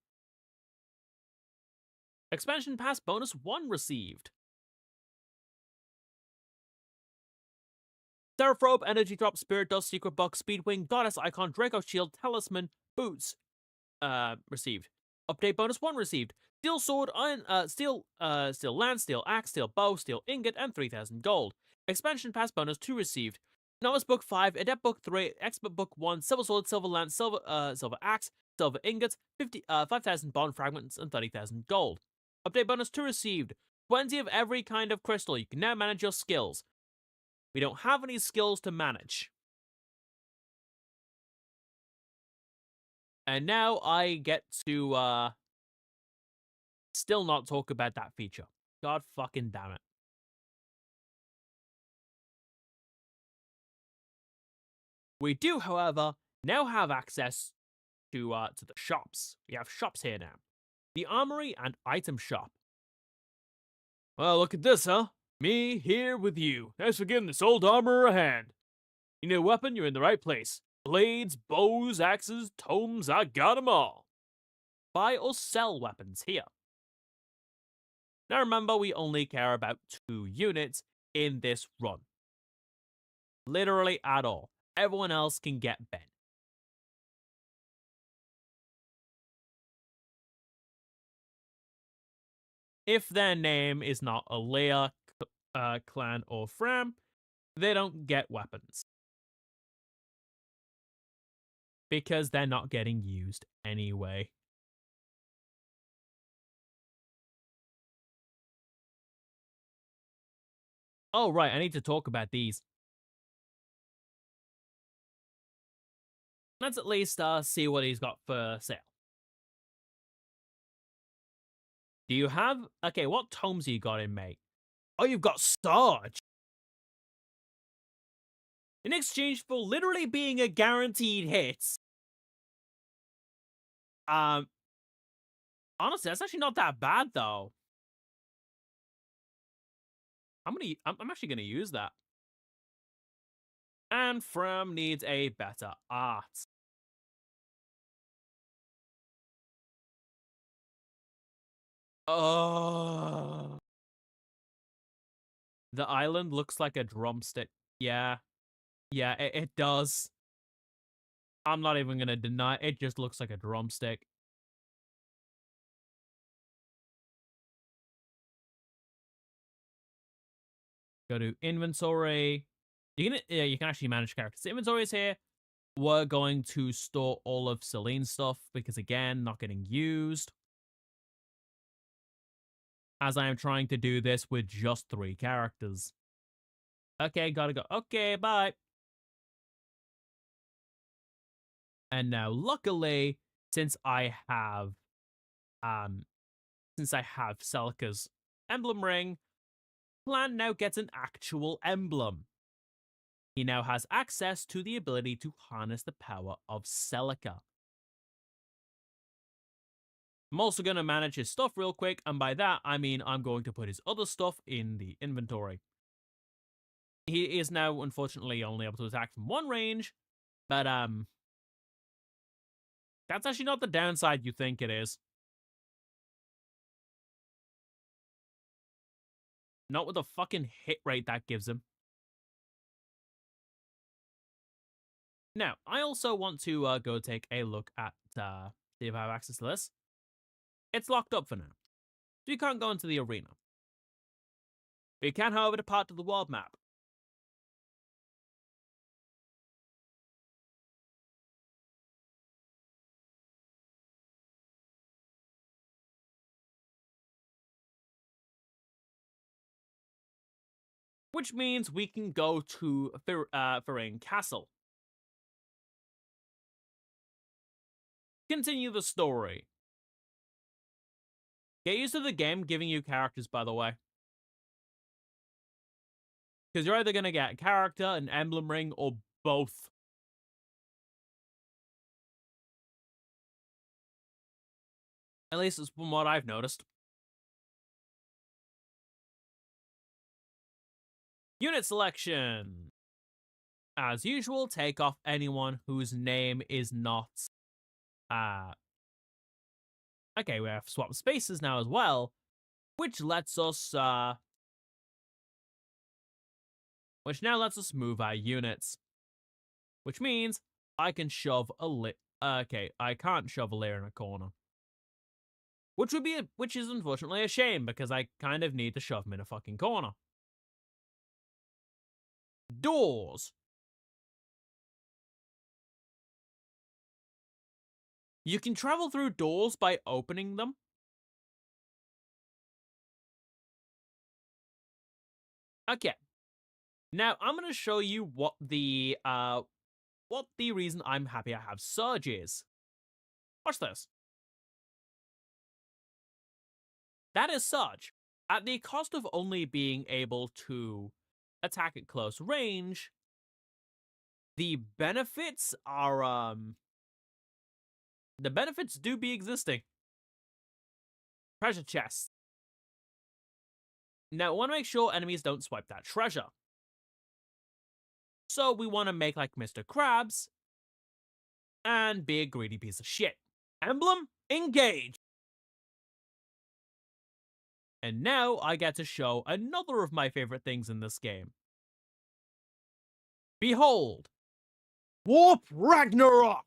Expansion Pass bonus 1 received. Seraphrobe, Energy Drop, Spirit Dust, Secret Box, Speedwing, Goddess Icon, Draco Shield, Talisman, Boots, received. Update bonus 1 received. Steel Sword, Iron, Steel Lance, Steel Axe, Steel Bow, Steel Ingot, and 3,000 gold. Expansion Pass bonus 2 received. Novice Book 5, Adept Book 3, Expert Book 1, Silver Sword, Silver Lance, Silver Axe, Silver Ingots, 5,000 Bond Fragments, and 30,000 gold. Update bonus 2 received. 20 of every kind of crystal. You can now manage your skills. We don't have any skills to manage. And now I get to, still not talk about that feature. God fucking damn it. We do, however, now have access to the shops. We have shops here now. The Armory and Item Shop. Well, look at this, huh? Me here with you. Thanks for giving this old armor a hand. You need a weapon, you're in the right place. Blades, bows, axes, tomes, I got 'em all. Buy or sell weapons here. Now remember, we only care about 2 units in this run. Literally at all. Everyone else can get bent. If their name is not Alea, Clanne, or Framme, they don't get weapons. Because they're not getting used anyway. Oh, right, I need to talk about these. Let's at least see what he's got for sale. Do you have... Okay, what tomes you got in, mate? Oh, you've got Sarge! In exchange for literally being a guaranteed hit. Um, honestly, that's actually not that bad, though. I'm actually gonna use that. And Framme needs a better art. Oh. The island looks like a drumstick. Yeah. Yeah, it does. I'm not even gonna deny it. It just looks like a drumstick. Go to inventory. You can actually manage characters. Inventory is here. We're going to store all of Celine's stuff because again, not getting used. As I am trying to do this with just 3 characters. Okay, gotta go. Okay, bye. And now luckily, since I have Celica's emblem ring, Clanne now gets an actual emblem. He now has access to the ability to harness the power of Celica. I'm also going to manage his stuff real quick, and by that, I mean I'm going to put his other stuff in the inventory. He is now, unfortunately, only able to attack from 1 range, but, that's actually not the downside you think it is. Not with the fucking hit rate that gives him. Now, I also want to go take a look at, see if I have access to this. It's locked up for now, so you can't go into the arena. But you can, however, depart to the world map. Which means we can go to Framme Castle. Continue the story. Get used to the game giving you characters, by the way. Because you're either going to get a character, an emblem ring, or both. At least it's from what I've noticed. Unit selection. As usual, take off anyone whose name is not... Okay, we have swap spaces now as well, which lets us... which now lets us move our units. Which means I can shove a okay, I can't shove a layer in a corner. Which is unfortunately a shame, because I kind of need to shove him in a fucking corner. Doors. You can travel through doors by opening them. Okay. Now, I'm going to show you what the reason I'm happy I have Surge is. Watch this. That is Surge. At the cost of only being able to attack at close range, the benefits are, the benefits do be existing. Treasure chest. Now, we want to make sure enemies don't swipe that treasure. So we want to make like Mr. Krabs and be a greedy piece of shit. Emblem, engage! And now I get to show another of my favorite things in this game. Behold! Warp Ragnarok!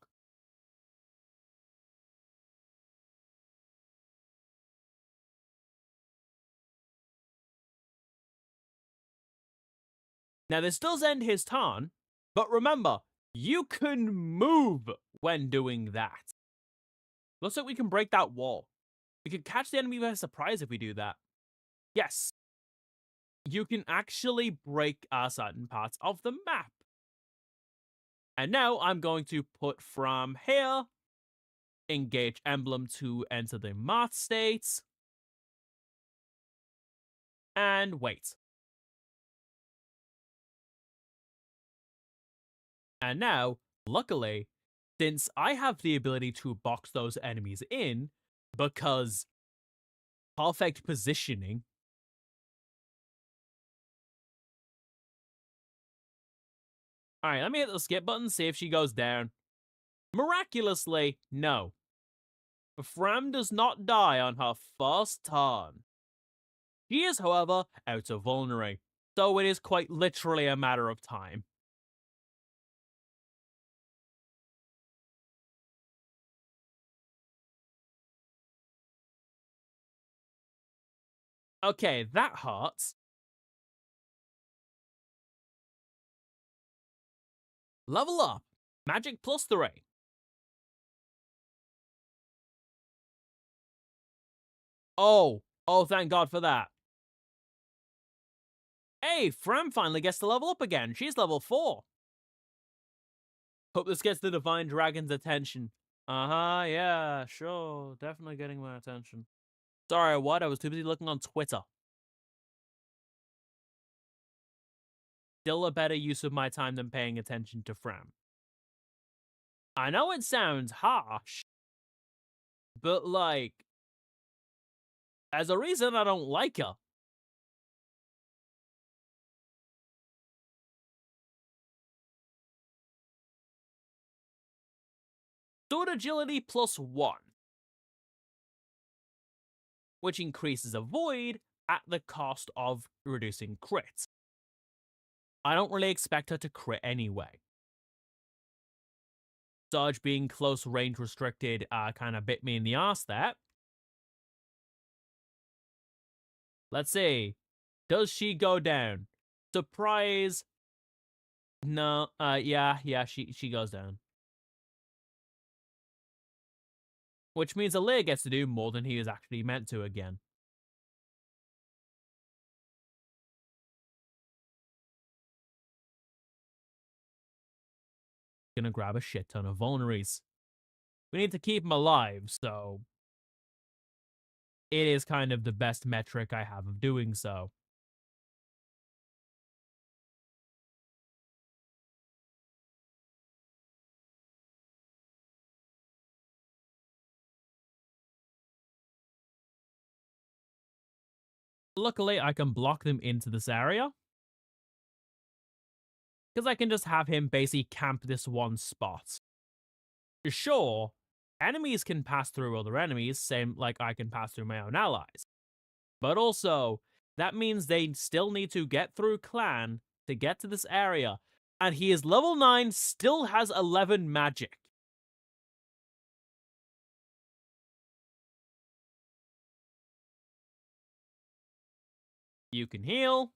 Now this does end his turn, but remember, you can move when doing that. Looks like we can break that wall. We could catch the enemy by surprise if we do that. Yes. you can actually break certain parts of the map. And now I'm going to put Framme here, engage Emblem to enter the Marth states, and wait. And now, luckily, since I have the ability to box those enemies in, because perfect positioning, alright, let me hit the skip button, see if she goes down. Miraculously, no. Framme does not die on her first turn. She is, however, out of vulnerary, so it is quite literally a matter of time. Okay, that hurts. Level up. Magic +3. Oh, thank God for that. Hey, Framme finally gets to level up again. She's level 4. Hope this gets the Divine Dragon's attention. Uh-huh, yeah, sure. Definitely getting my attention. Sorry, what? I was too busy looking on Twitter. Still a better use of my time than paying attention to Framme. I know it sounds harsh, but like, there's a reason I don't like her. Sword agility +1, which increases avoid at the cost of reducing crits. I don't really expect her to crit anyway. Surge being close range restricted kind of bit me in the ass there. Let's see. Does she go down? Surprise. No. Yeah, she goes down. Which means Aaliyah gets to do more than he is actually meant to again. Gonna grab a shit ton of vulneraries. We need to keep him alive, so it is kind of the best metric I have of doing so. Luckily, I can block them into this area. Because I can just have him basically camp this one spot. Sure, enemies can pass through other enemies, same like I can pass through my own allies. But also, that means they still need to get through Clanne to get to this area. And he is level 9, still has 11 magic. You can heal.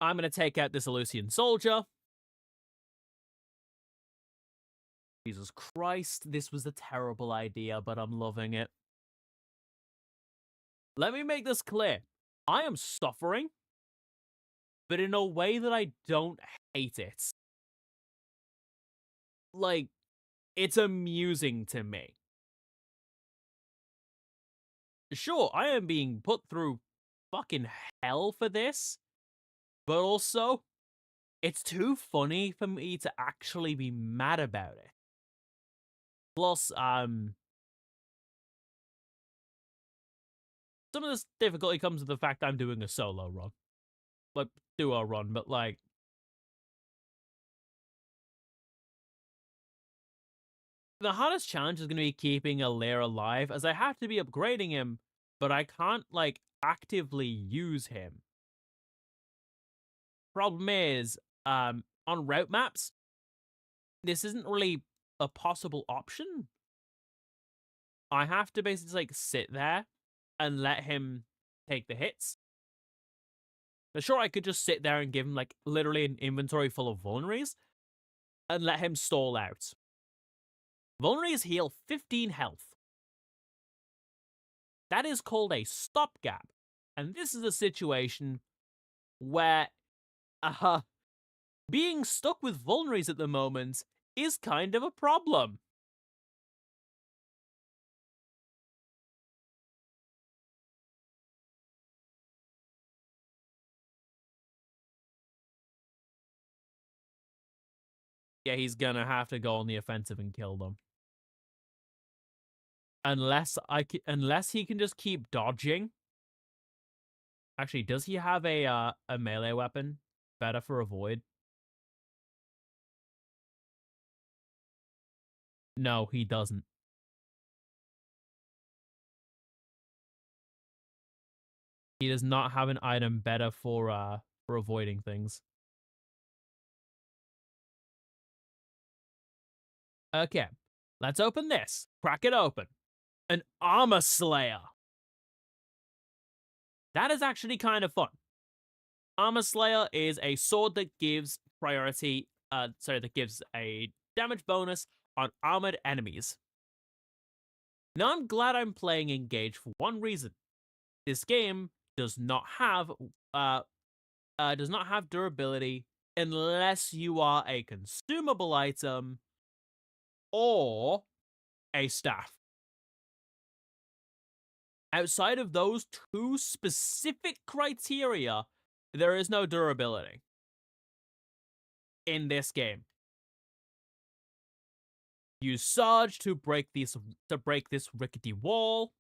I'm going to take out this Elysian soldier. Jesus Christ, this was a terrible idea, but I'm loving it. Let me make this clear. I am suffering, but in a way that I don't hate it. Like, it's amusing to me. Sure, I am being put through fucking hell for this, but also, it's too funny for me to actually be mad about it. Plus, some of this difficulty comes with the fact I'm doing a solo run. Like, duo run, but like, the hardest challenge is going to be keeping Alair alive, as I have to be upgrading him, but I can't, like, actively use him. Problem is, on route maps, this isn't really a possible option. I have to basically, like, sit there and let him take the hits. But sure, I could just sit there and give him, like, literally an inventory full of vulneraries and let him stall out. Vulneraries heal 15 health. That is called a stopgap. And this is a situation where uh, being stuck with vulneries at the moment is kind of a problem. Yeah, he's gonna have to go on the offensive and kill them. Unless he can just keep dodging. Actually, does he have a melee weapon? Better for a void? No, he doesn't. He does not have an item better for avoiding things. Okay, let's open this. Crack it open. An armor slayer. That is actually kind of fun. Armor slayer is a sword that gives priority. That gives a damage bonus on armored enemies. Now I'm glad I'm playing Engage for one reason. This game does not have durability unless you are a consumable item or a staff. Outside of those two specific criteria, there is no durability in this game. Use Surge to break this rickety wall.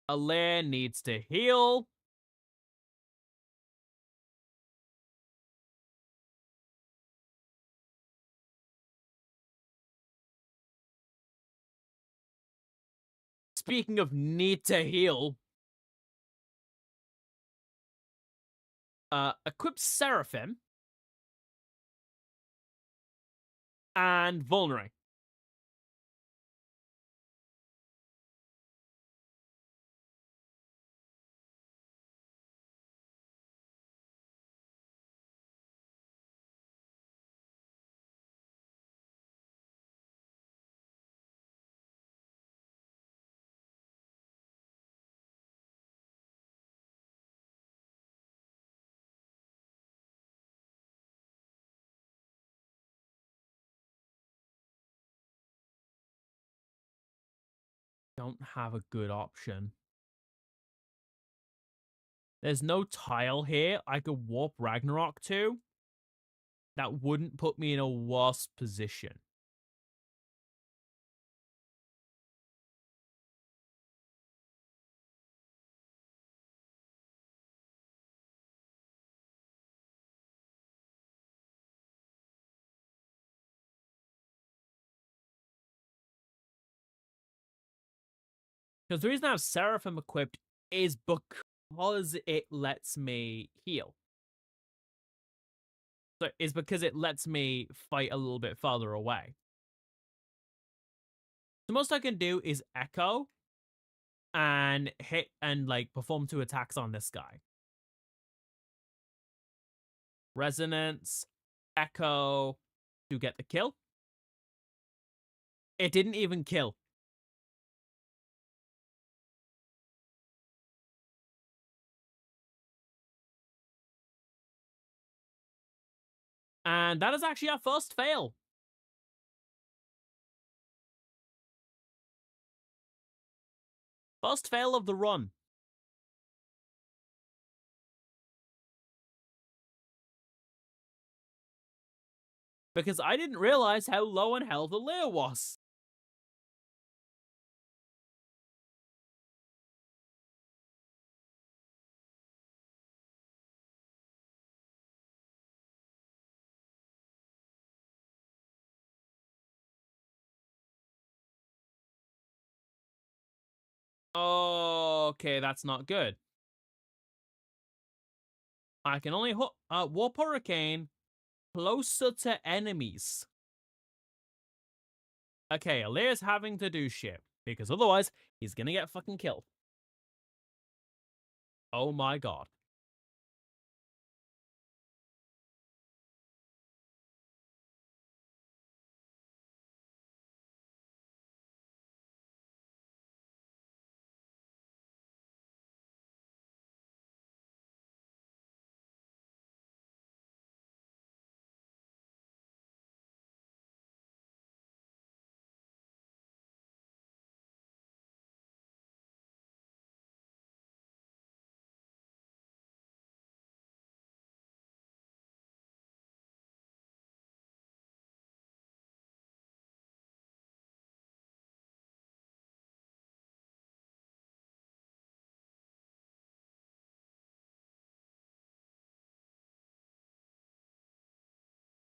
Alair needs to heal. Speaking of need to heal, equip Seraphim and Vulnerate. Don't have a good option. There's no tile here I could warp Ragnarok to that wouldn't put me in a worse position. Because the reason I have Seraphim equipped is because it lets me heal. So it's because it lets me fight a little bit farther away. The most I can do is Echo and hit and perform 2 attacks on this guy. Resonance, Echo to get the kill. It didn't even kill. And that is actually our first fail. First fail of the run. Because I didn't realize how low on health Alair was. Okay, that's not good. I can only warp Hurricane closer to enemies. Okay, Alair's having to do shit, because otherwise he's gonna get fucking killed. Oh my god.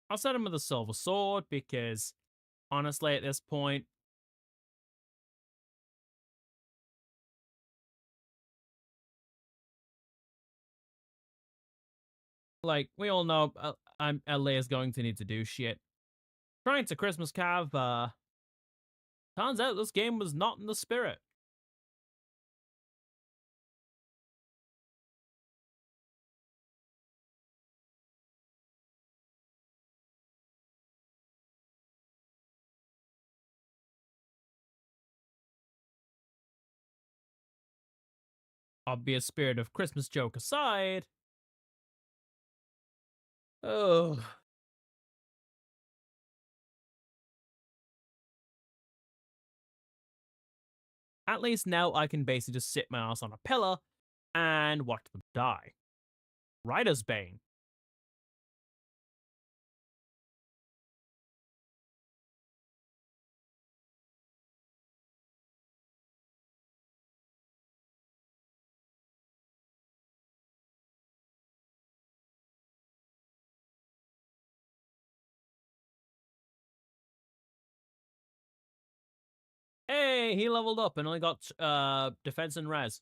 I'll set him with a silver sword because, honestly, at this point, like, we all know Lea's going to need to do shit. Trying to Christmas Cav, turns out this game was not in the spirit. Obvious spirit of Christmas joke aside. Oh. At least now I can basically just sit my ass on a pillar and watch them die. Rider's Bane. Hey, he leveled up and only got defense and res.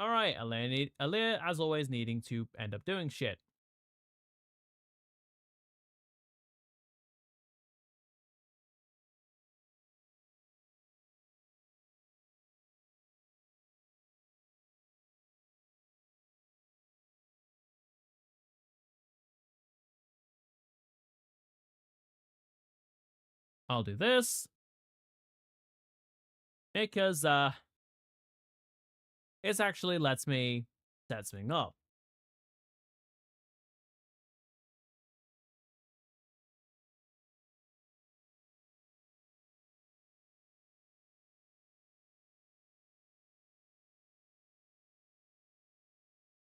Alright, Alia, as always, needing to end up doing shit. I'll do this. Because, it actually lets me set something up.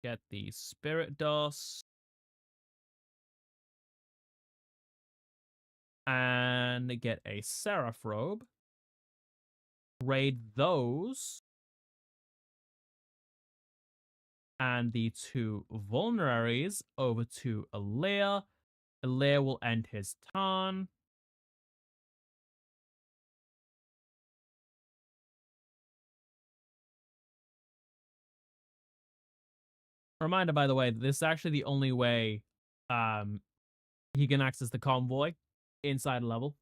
Get the Spirit Dust. And get a Seraph Robe. Raid those. And the two Vulneraries over to Alia. Alia will end his turn. Reminder, by the way, this is actually the only way he can access the convoy inside a level.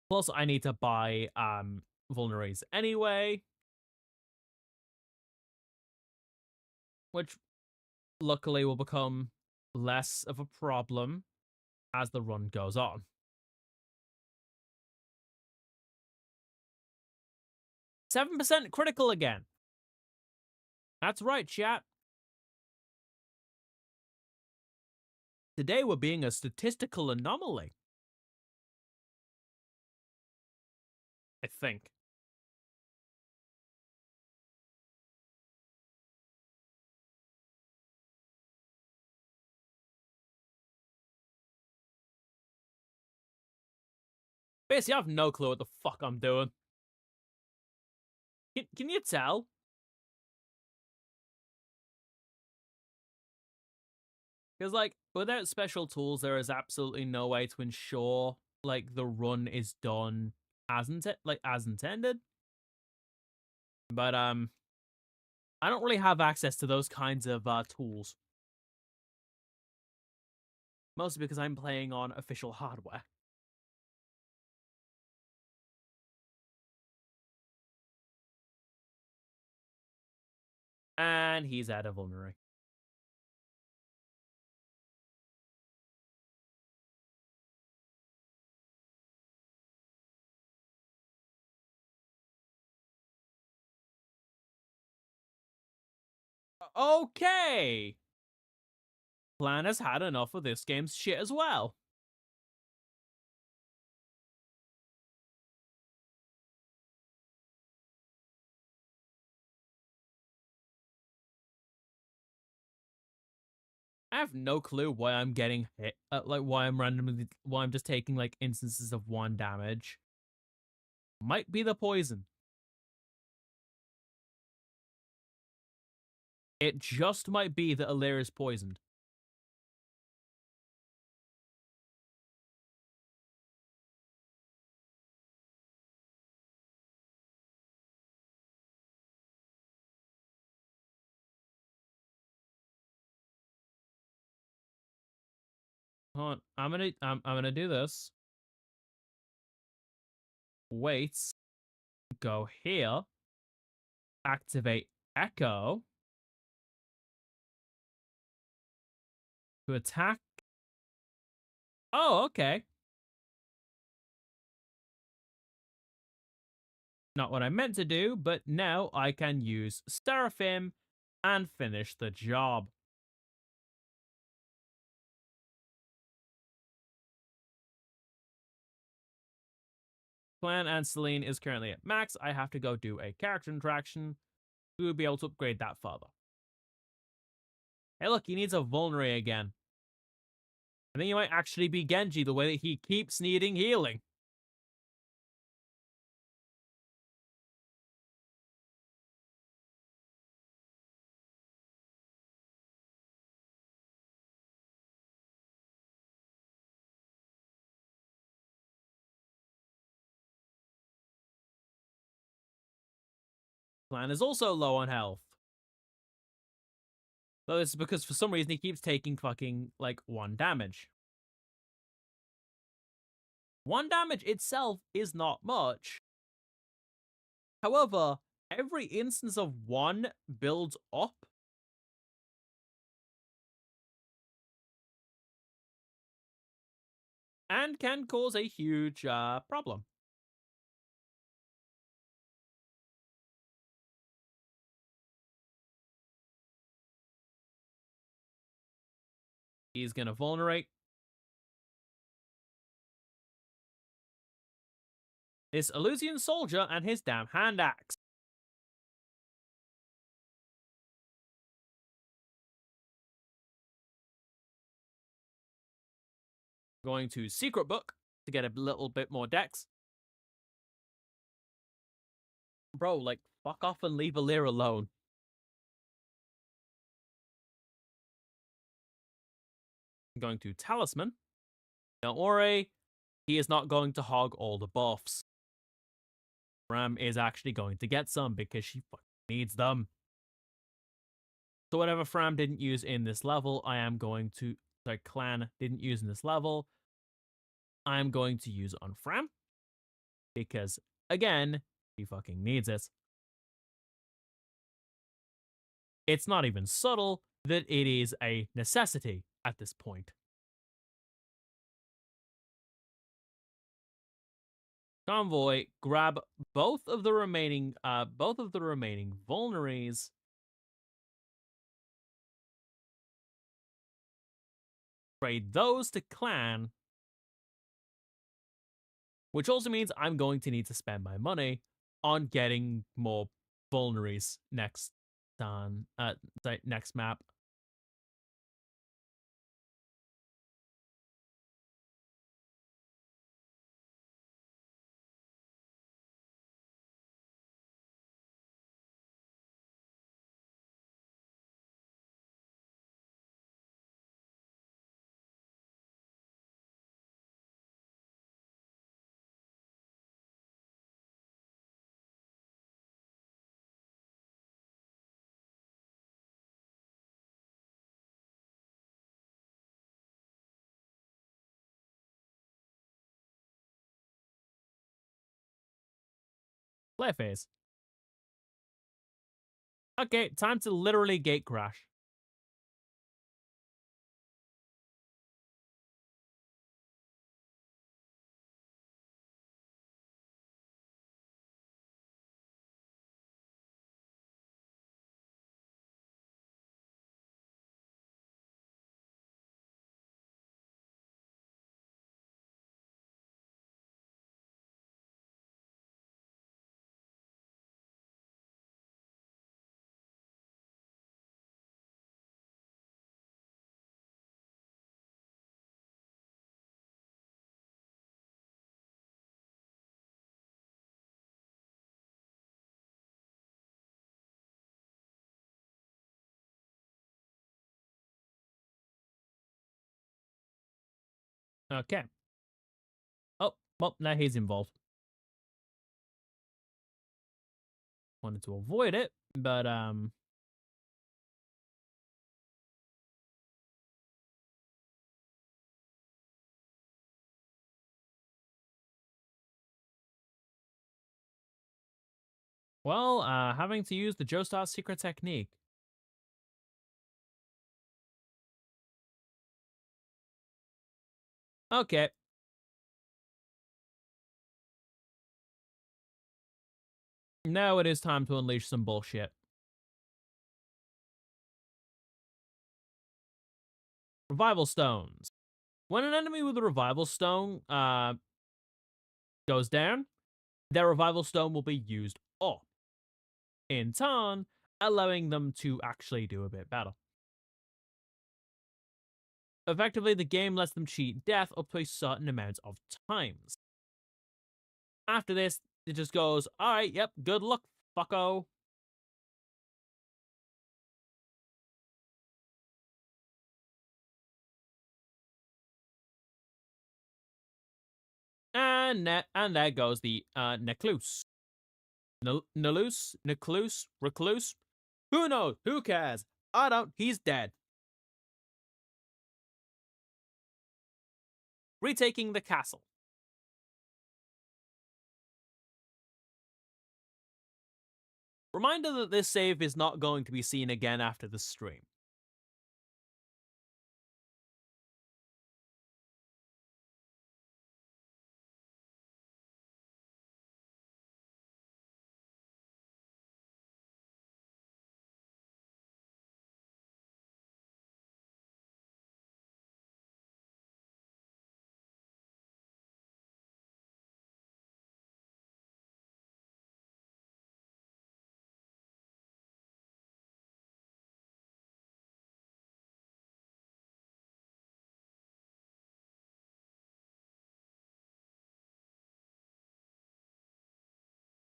Plus, I need to buy Vulneraries anyway. Which, luckily, will become less of a problem as the run goes on. 7% critical again. That's right, chat. Today we're being a statistical anomaly. I think. Basically, I have no clue what the fuck I'm doing. Can you tell? Because, like, without special tools, there is absolutely no way to ensure, like, the run is done as intended. But, I don't really have access to those kinds of, tools. Mostly because I'm playing on official hardware. And he's out of vulnerary. Okay! Clanne has had enough of this game's shit as well. I have no clue why I'm getting hit. Why I'm just taking like instances of 1 damage. Might be the poison. It just might be that Alira's poisoned. Hold on, I'm gonna do this. Wait, go here, activate Echo to attack. Oh, okay. Not what I meant to do, but now I can use Seraphim and finish the job. Clanne and Celine is currently at max. I have to go do a character interaction. We will be able to upgrade that further. Hey, look, he needs a Vulnerary again. I think he might actually be Genji the way that he keeps needing healing. Clanne is also low on health. Though it's because for some reason he keeps taking fucking, like, 1 damage. 1 damage itself is not much. However, every instance of 1 builds up. And can cause a huge problem. He's gonna vulnerate. This Illusian soldier and his damn hand axe. Going to Secret Book to get a little bit more dex. Bro, like, fuck off and leave Alira alone. I'm going to Talisman. Don't worry, he is not going to hog all the buffs. Framme is actually going to get some because she fucking needs them. So whatever Framme didn't use in this level, I am going to... Sorry, Clanne didn't use in this level, I am going to use on Framme. Because, again, he fucking needs it. It's not even subtle that it is a necessity at this point. Convoy, grab both of the remaining vulneraries. Trade those to Clanne. Which also means I'm going to need to spend my money on getting more vulneraries next next map. Play phase. Okay, time to literally gate crash. Okay. Oh, well, now he's involved. Wanted to avoid it, but well, having to use the Joestar's secret technique. Okay. Now it is time to unleash some bullshit. Revival stones. When an enemy with a revival stone goes down, their revival stone will be used up, in turn, allowing them to actually do a bit better. Effectively, the game lets them cheat death up to a certain amount of times. After this, it just goes, alright, yep, good luck, fucko. And there goes the Necluse. Naluse? Necluse? Recluse? Who knows? Who cares? I don't. He's dead. Retaking the castle. Reminder that this save is not going to be seen again after the stream.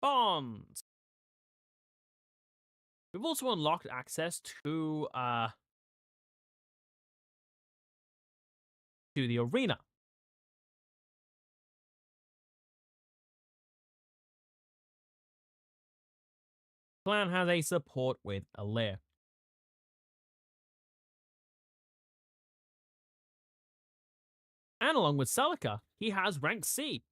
Bonds. We've also unlocked access to the arena. Clanne has a support with Alir. And along with Celica, he has rank C.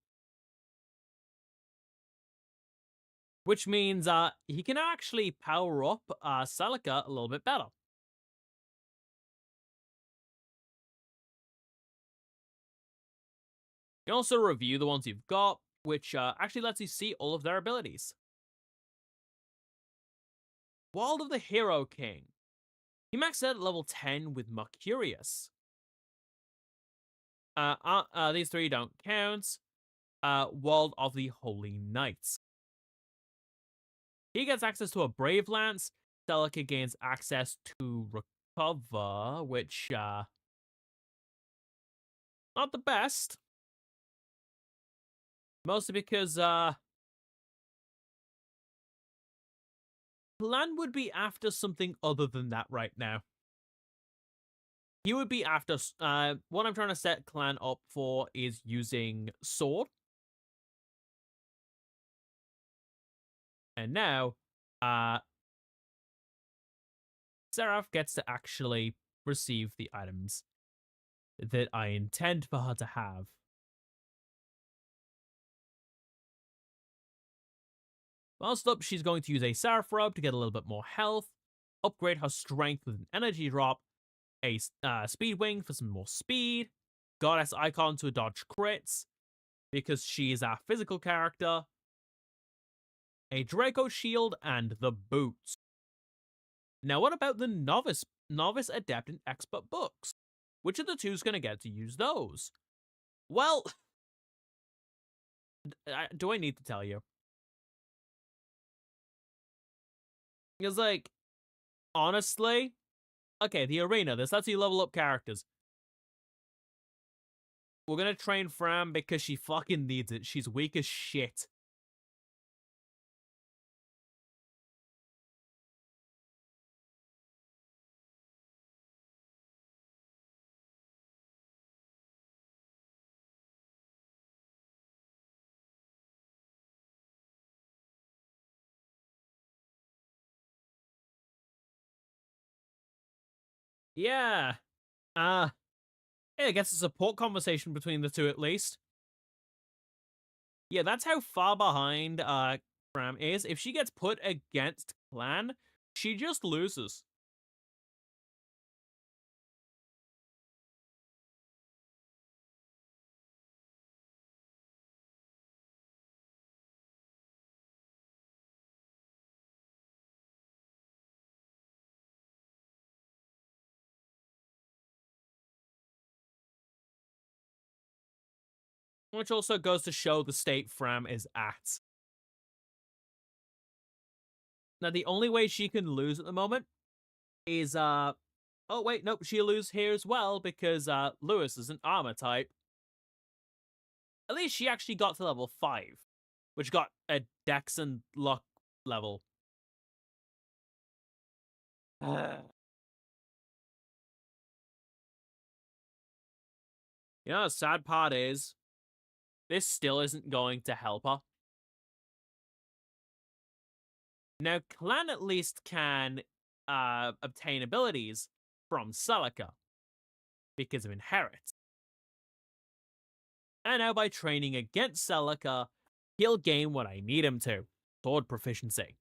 Which means he can actually power up Celica a little bit better. You can also review the ones you've got, which actually lets you see all of their abilities. Wild of the Hero King. He maxed out at level 10 with Mercurius. These three don't count. Wild of the Holy Knights. He gets access to a Brave Lance. Celica gains access to Recover, which, not the best. Mostly because, Clanne would be after something other than that right now. He would be after, what I'm trying to set Clanne up for is using Sword. And now, Seraph gets to actually receive the items that I intend for her to have. Whilst up, she's going to use a Seraph Robe to get a little bit more health, upgrade her strength with an energy drop, a Speed Wing for some more speed, Goddess Icon to dodge crits, because she is our physical character, a Draco Shield, and the boots. Now, what about the Novice, Adept, and Expert books? Which of the two is going to get to use those? Well, do I need to tell you? Because, like, honestly, okay, the arena, this lets you level up characters. We're gonna train Framme because she fucking needs it. She's weak as shit. Yeah. Uh, I guess a support conversation between the two at least. Yeah, that's how far behind Framme is. If she gets put against Clanne, she just loses. Which also goes to show the state Framme is at. Now, the only way she can lose at the moment is oh wait, nope, she'll lose here as well because Lewis is an armor type. At least she actually got to level 5, which got a dex and luck level. You know, the sad part is, this still isn't going to help her. Now, Clanne at least can obtain abilities from Celica because of Inherit. And now by training against Celica, he'll gain what I need him to, sword proficiency.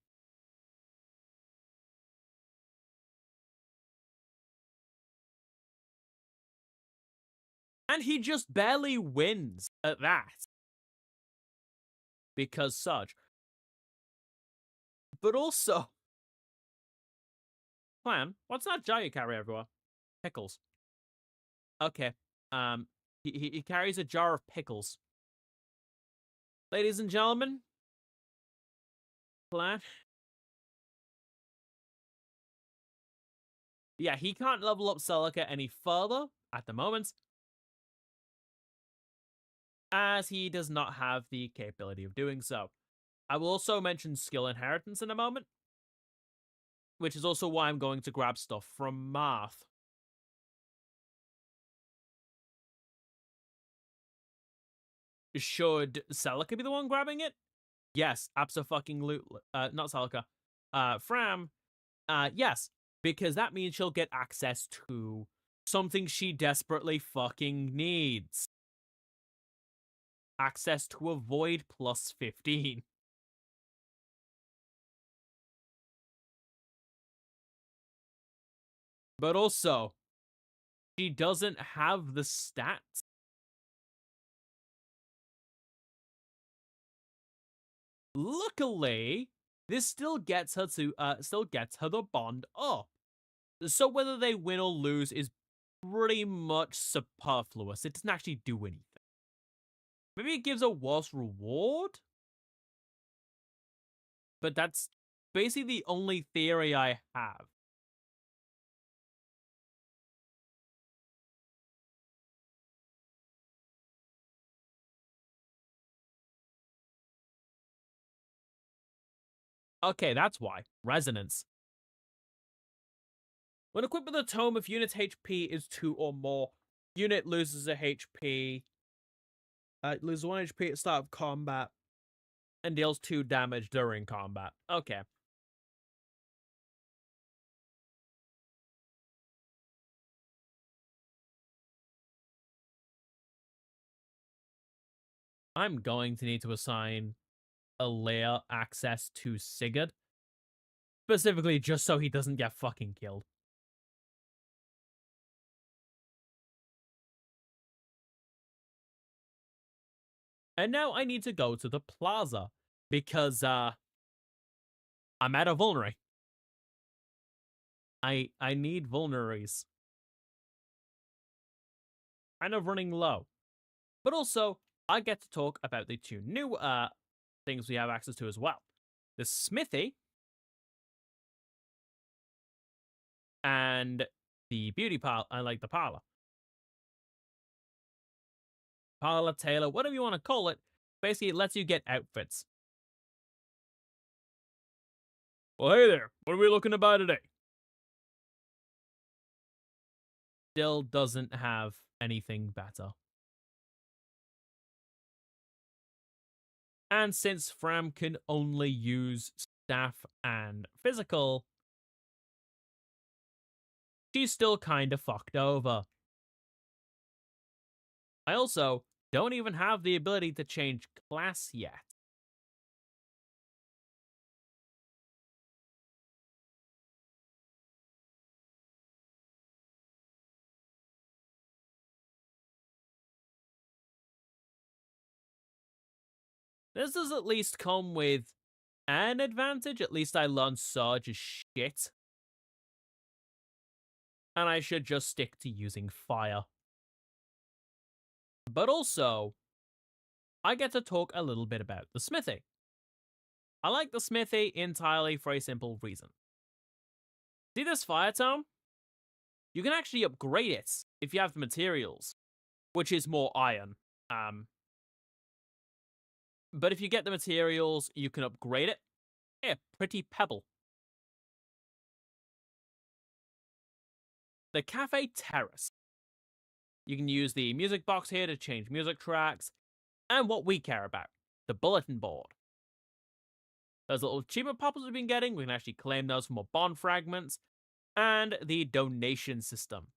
And he just barely wins at that. Because such. But also, Clanne, what's that jar you carry everywhere? Pickles. Okay. He carries a jar of pickles. Ladies and gentlemen, Clanne. Yeah, he can't level up Celica any further at the moment, as he does not have the capability of doing so. I will also mention skill inheritance in a moment, which is also why I'm going to grab stuff from Marth. Should Celica be the one grabbing it? Yes, abso-fucking-lutely. Not Celica. Framme. Yes, because that means she'll get access to something she desperately fucking needs. Access to a void plus 15. But also, she doesn't have the stats. Luckily, this still gets her the bond up. So whether they win or lose is pretty much superfluous. It doesn't actually do anything. Maybe it gives a worse reward? But that's basically the only theory I have. Okay, that's why. Resonance. When equipped with a tome, if unit's HP is 2 or more, unit loses a HP. Loses 1 HP at the start of combat and deals 2 damage during combat. Okay. I'm going to need to assign Alea access to Sigurd. Specifically just so he doesn't get fucking killed. And now I need to go to the plaza because I'm out of vulnerary. I need vulneraries. Kind of running low. But also, I get to talk about the 2 new things we have access to as well. The smithy and the beauty parlor. I like the parlor. Parlor, tailor, whatever you want to call it. Basically, it lets you get outfits. Well, hey there. What are we looking to buy today? Still doesn't have anything better. And since Framme can only use staff and physical, she's still kinda fucked over. I also don't even have the ability to change class yet. This does at least come with an advantage. At least I learned Surge is shit. And I should just stick to using fire. But also, I get to talk a little bit about the smithy. I like the smithy entirely for a simple reason. See this fire tome? You can actually upgrade it if you have the materials, which is more iron. But if you get the materials, you can upgrade it. Yeah, pretty pebble. The Cafe Terrace. You can use the music box here to change music tracks, and what we care about, the bulletin board. Those little achievement poppers we've been getting, we can actually claim those for more bond fragments, and the donation system.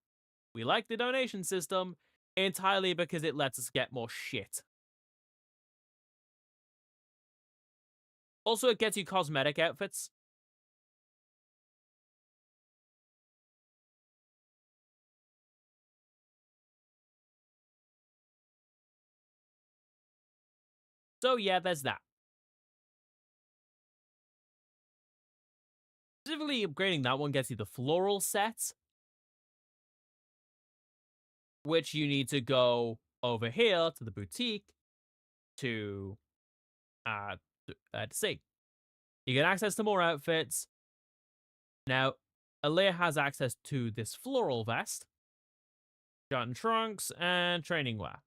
We like the donation system entirely because it lets us get more shit. Also, it gets you cosmetic outfits. So yeah, there's that. Specifically, upgrading that one gets you the floral set, which you need to go over here to the boutique to see. You get access to more outfits. Now, Aaliyah has access to this floral vest, giant trunks, and training wear.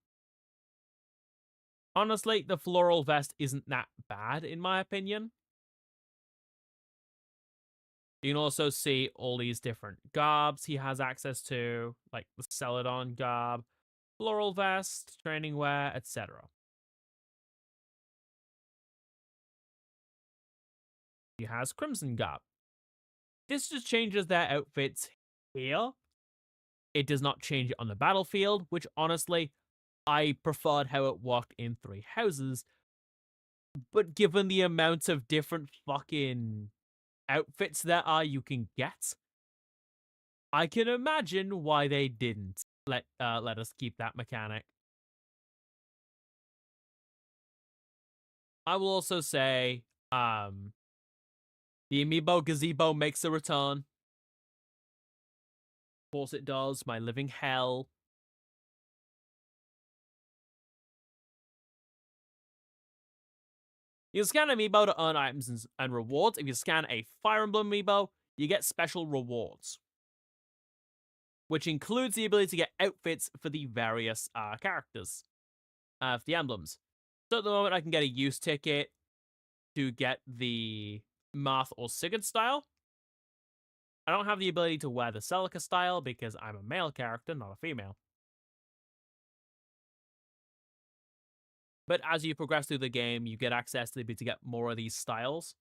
Honestly, the floral vest isn't that bad in my opinion. You can also see all these different garbs he has access to, like the Celadon garb, floral vest, training wear, etc. He has Crimson garb. This just changes their outfits here. It does not change it on the battlefield, which honestly, I preferred how it worked in Three Houses. But given the amount of different fucking outfits there are you can get, I can imagine why they didn't let us keep that mechanic. I will also say, the amiibo gazebo makes a return. Of course it does, my living hell. You can scan amiibo to earn items and rewards. If you scan a Fire Emblem amiibo, you get special rewards, which includes the ability to get outfits for the various characters, for the emblems. So at the moment, I can get a use ticket to get the Marth or Sigurd style. I don't have the ability to wear the Celica style because I'm a male character, not a female. But as you progress through the game, you get access to the ability to get more of these styles.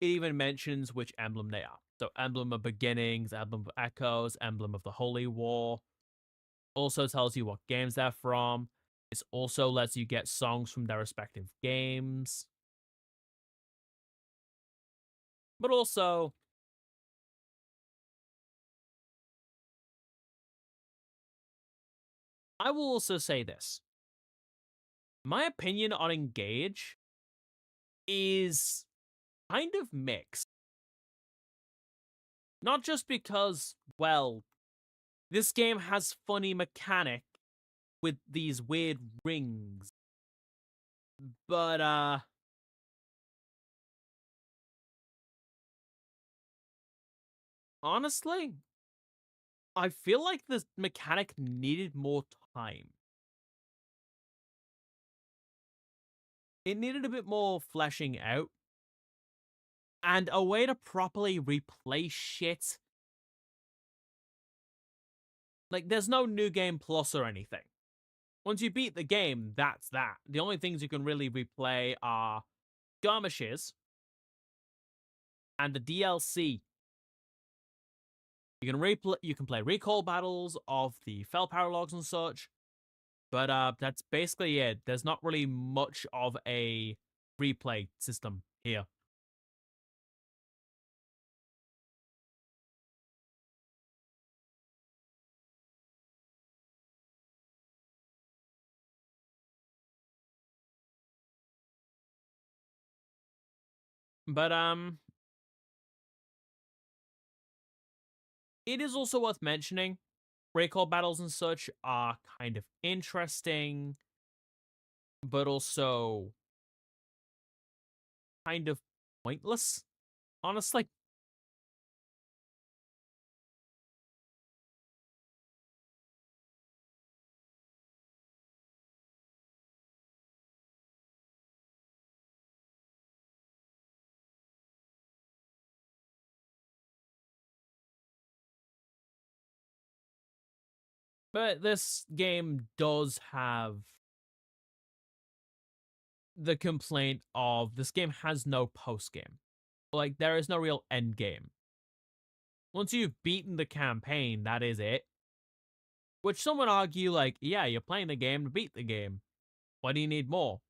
It even mentions which emblem they are. So Emblem of Beginnings, Emblem of Echoes, Emblem of the Holy War. Also tells you what games they're from. This also lets you get songs from their respective games. But also, I will also say this. My opinion on Engage is kind of mixed. Not just because, well, this game has funny mechanic with these weird rings, but honestly, I feel like this mechanic needed more time. It needed a bit more fleshing out and a way to properly replay shit. Like, there's no new game plus or anything. Once you beat the game, that's that. The only things you can really replay are skirmishes and the DLC. You can play recall battles of the fell paralogs and such, but that's basically it. There's not really much of a replay system here. But it is also worth mentioning recall battles and such are kind of interesting, but also kind of pointless, honestly. But this game does have the complaint of this game has no post game. Like, there is no real end game. Once you've beaten the campaign, that is it. Which some would argue, like, yeah, you're playing the game to beat the game. Why do you need more?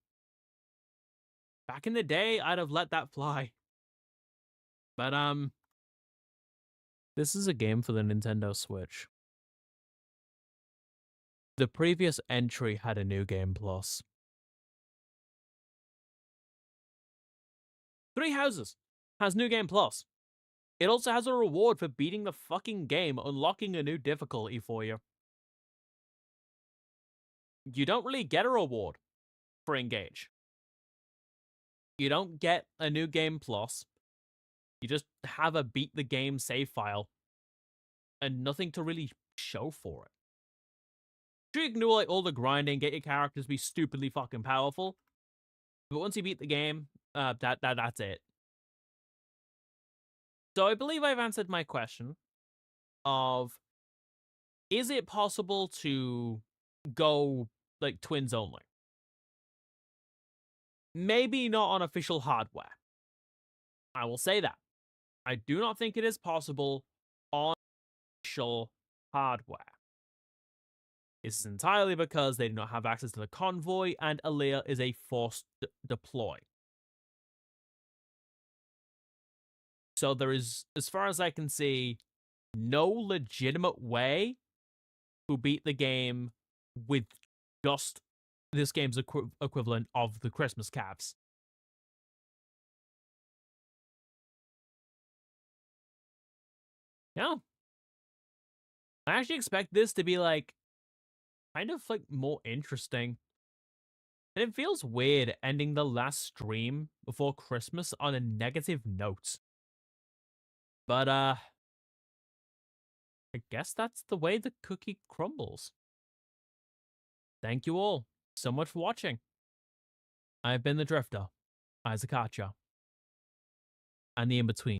Back in the day, I'd have let that fly. But, this is a game for the Nintendo Switch. The previous entry had a new game plus. 3 Houses has New Game Plus. It also has a reward for beating the fucking game, unlocking a new difficulty for you. You don't really get a reward for Engage. You don't get a New Game Plus. You just have a beat the game save file and nothing to really show for it. You can do like all the grinding, get your characters to be stupidly fucking powerful, but once you beat the game, that's it. So I believe I've answered my question of, is it possible to go like twins only? Maybe not on official hardware. I will say that. I do not think it is possible on official hardware. This is entirely because they do not have access to the convoy, and Aaliyah is a forced deploy. So there is, as far as I can see, no legitimate way to beat the game with just this game's equivalent of the Christmas Cavs. Yeah. I actually expect this to be like kind of like more interesting. And it feels weird ending the last stream before Christmas on a negative note. But I guess that's the way the cookie crumbles. Thank you all so much for watching. I've been the Drifter, Isaac Archer, and the In-Between.